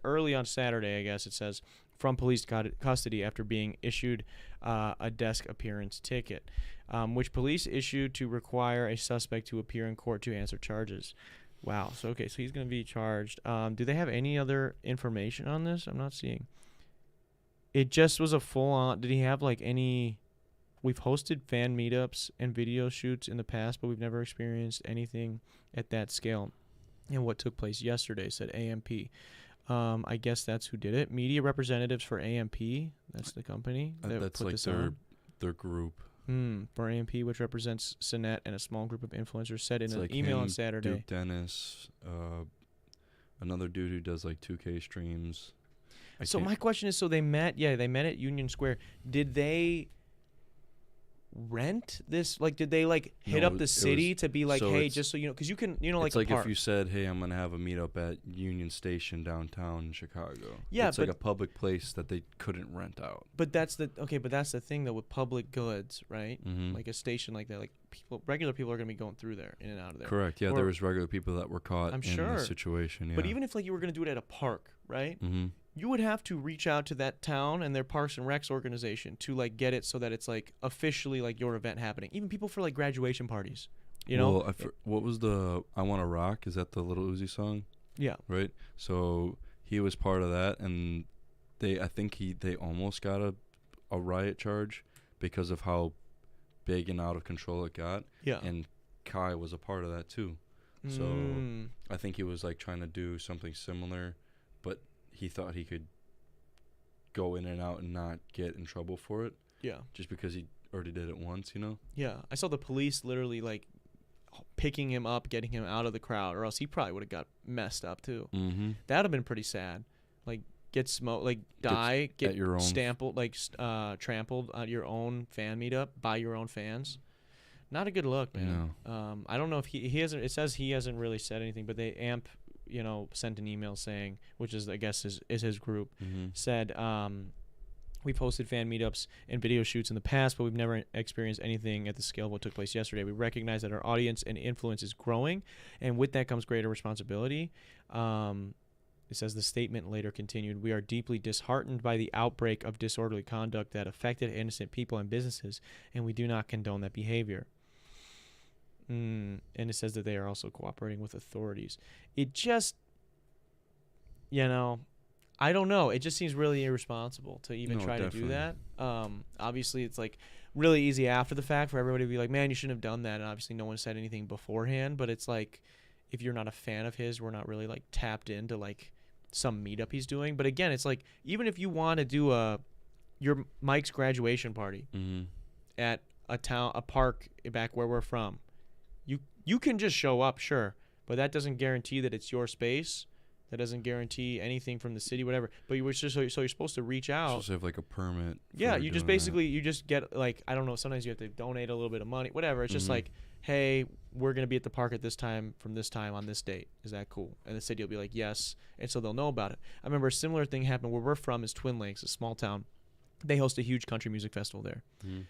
early on Saturday, I guess it says, from police custody after being issued a desk appearance ticket, which police issued to require a suspect to appear in court to answer charges. Wow. So he's going to be charged. Do they have any other information on this? I'm not seeing. It just was a full-on. Did he have like any? We've hosted fan meetups and video shoots in the past, but we've never experienced anything at that scale. And what took place yesterday, said AMP. I guess that's who did it. Media representatives for AMP. That's the company that that's put like this on. their group. For AMP, which represents Cenat and a small group of influencers, said in It's an like email him, on Saturday. Duke Dennis, another dude who does like 2K streams. So my question is, they met at Union Square. Did they rent this? Like, did they like hit up the city to be like, hey, just so you know, because you can, like, it's like if you said, hey, I'm gonna have a meetup at Union Station downtown Chicago. Yeah, it's like a public place that they couldn't rent out. But that's the thing though with public goods, right? Mm-hmm. Like a station like that, like regular people are gonna be going through there, in and out of there. Correct. Yeah, there was regular people that were caught in this situation. Yeah. But even if like you were gonna do it at a park, right? Mm-hmm. You would have to reach out to that town and their Parks and Recs organization to like get it so that it's like officially like your event happening. Even people for like graduation parties, Well, what was the "I Wanna Rock"? Is that the Little Uzi song? Yeah. Right. So he was part of that, and I think they almost got a riot charge because of how big and out of control it got. Yeah. And Kai was a part of that too. So I think he was like trying to do something similar, but he thought he could go in and out and not get in trouble for it. Yeah. Just because he already did it once, Yeah. I saw the police literally like picking him up, getting him out of the crowd, or else he probably would have got messed up too. Mm-hmm. That would have been pretty sad. Like get smoked, like die, get at your own stampled, like trampled at your own fan meetup by your own fans. Not a good look, man. No. I don't know if he hasn't. It says he hasn't really said anything, but they AMP, sent an email saying, which is I guess is his group, said we've hosted fan meetups and video shoots in the past, but we've never experienced anything at the scale of what took place yesterday. We recognize that our audience and influence is growing, and with that comes greater responsibility. It says the statement later continued, we are deeply disheartened by the outbreak of disorderly conduct that affected innocent people and businesses, and we do not condone that behavior. And it says that they are also cooperating with authorities. It just, I don't know. It just seems really irresponsible to even try to do that. Obviously, it's like really easy after the fact for everybody to be like, man, you shouldn't have done that. And obviously no one said anything beforehand, but it's like, if you're not a fan of his, we're not really like tapped into like some meetup he's doing. But again, it's like, even if you want to do your Mike's graduation party at a park back where we're from, you can just show up, sure, but that doesn't guarantee that it's your space. That doesn't guarantee anything from the city, whatever. But you're supposed to reach out. Supposed to have like a permit. Yeah, you just basically you just get like, I don't know. Sometimes you have to donate a little bit of money, whatever. It's just like, hey, we're gonna be at the park at this time from this time on this date. Is that cool? And the city will be like, yes, and so they'll know about it. I remember a similar thing happened where we're from is Twin Lakes, a small town. They host a huge country music festival there. Mm-hmm.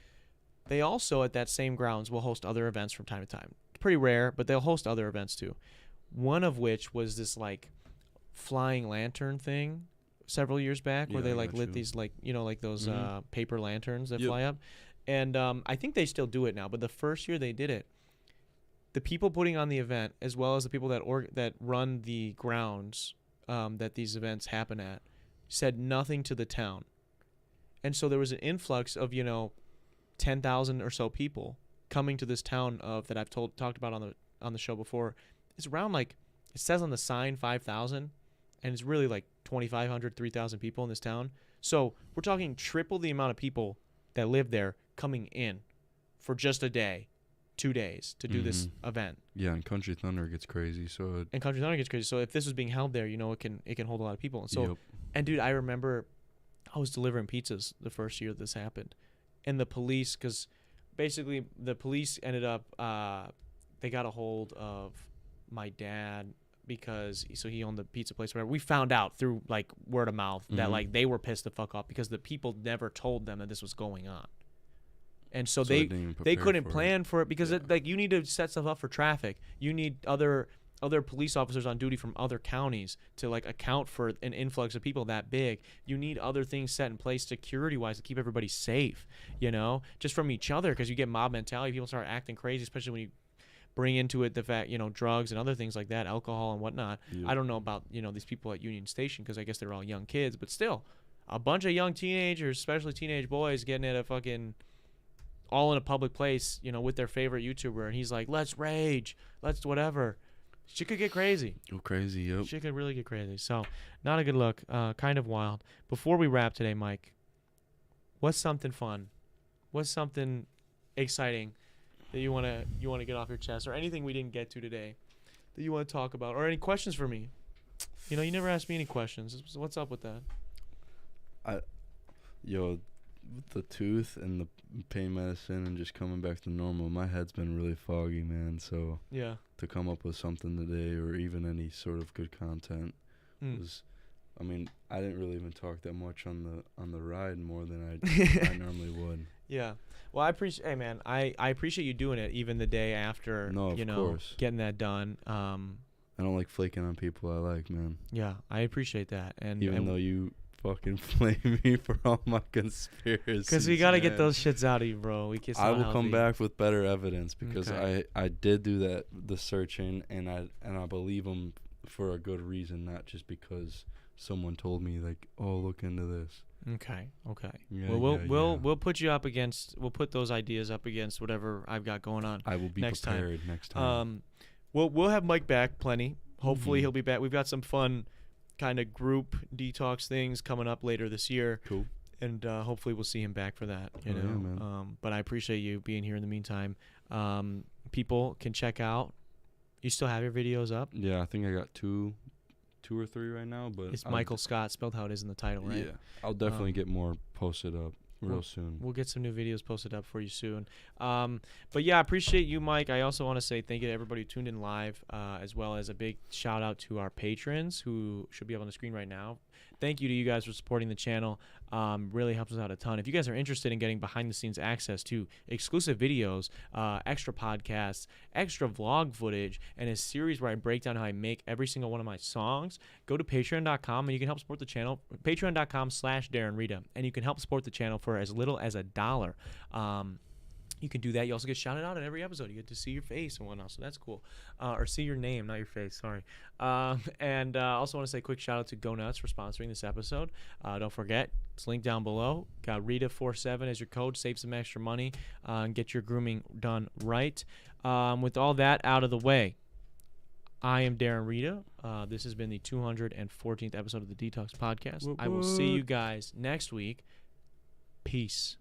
They also, at that same grounds, will host other events from time to time. It's pretty rare, but they'll host other events too. One of which was this like flying lantern thing several years back, where Yeah, they I like got lit you. these like like those Mhm. paper lanterns that Yep. fly up. And I think they still do it now, but the first year they did it, the people putting on the event, as well as the people that run the grounds that these events happen at, said nothing to the town. And so there was an influx of 10,000 or so people coming to this town of that I've talked about on the show before. It's around like, it says on the sign 5,000, and it's really like 2,500, 3,000 people in this town. So we're talking triple the amount of people that live there coming in for just a day, 2 days to do this event. Yeah, and Country Thunder gets crazy, so And Country Thunder gets crazy. So if this was being held there, it can hold a lot of people. And so, yep. and dude, I remember I was delivering pizzas the first year this happened, and the police, because basically the police ended up they got a hold of my dad because he owned the pizza place or whatever. We found out through like word of mouth that like they were pissed the fuck off because the people never told them that this was going on. And so they didn't even they prepare couldn't for it. plan for it because Yeah. like you need to set stuff up for traffic. You need other police officers on duty from other counties to like account for an influx of people that big. You need other things set in place security wise to keep everybody safe, just from each other, because you get mob mentality. People start acting crazy, especially when you bring into it the fact, drugs and other things like that, alcohol and whatnot. Yep. I don't know about, these people at Union Station because I guess they're all young kids, but still a bunch of young teenagers, especially teenage boys, getting at a fucking all in a public place, with their favorite YouTuber. And he's like, let's rage. Let's whatever. Shit could get crazy. Go crazy, yep. Shit could really get crazy. So not a good look. Kind of wild. Before we wrap today, Mike, what's something fun? What's something exciting that you wanna get off your chest, or anything we didn't get to today that you want to talk about, or any questions for me? You never asked me any questions. So what's up with that? Yo, with the tooth and the pain medicine and just coming back to normal, my head's been really foggy, man. So Yeah. to come up with something today, or even any sort of good content, was, I mean, I didn't really even talk that much on the ride, more than I normally would. Yeah. Well, I appreciate. Hey, man, I appreciate you doing it even the day after. No, of course. Getting that done. I don't like flaking on people I like, man. Yeah, I appreciate that. And Even though you fucking flame me for all my conspiracies. because we gotta get man. those shits out of you, bro. I will come back with better evidence, because Okay. I did do the searching, and I believe them for a good reason, not just because someone told me like, oh, look into this. Okay. Yeah, Well, we'll put you up against. We'll put those ideas up against whatever I've got going on. I will be next time. prepared next time. We'll have Mike back plenty. Hopefully Mhm. he'll be back. We've got some fun kind of group detox things coming up later this year, Cool. and hopefully we'll see him back for that. Yeah, man. But I appreciate you being here in the meantime. People can check out. You still have your videos up? Yeah, I think I got two or three right now, but It's Mycole Scott, spelled how it is in the title, right? Yeah, I'll definitely get more posted up real soon. We'll get some new videos posted up for you soon. But yeah, I appreciate you, Mike. I also want to say thank you to everybody who tuned in live, as well as a big shout out to our patrons who should be up on the screen right now. Thank you to you guys for supporting the channel. Really helps us out a ton. If you guys are interested in getting behind the scenes access to exclusive videos, extra podcasts, extra vlog footage, and a series where I break down how I make every single one of my songs, go to patreon.com and you can help support the channel. Patreon.com/Darren Rita. And you can help support the channel for as little as $1. You can do that. You also get shouted out in every episode. You get to see your face and whatnot, so that's cool. Or see your name, not your face. Sorry. And also want to say a quick shout out to Go Nuts for sponsoring this episode. Don't forget, it's linked down below. Got Rita47 as your code. Save some extra money and get your grooming done right. With all that out of the way, I am Darren Rita. This has been the 214th episode of the Detox Podcast. I will see you guys next week. Peace.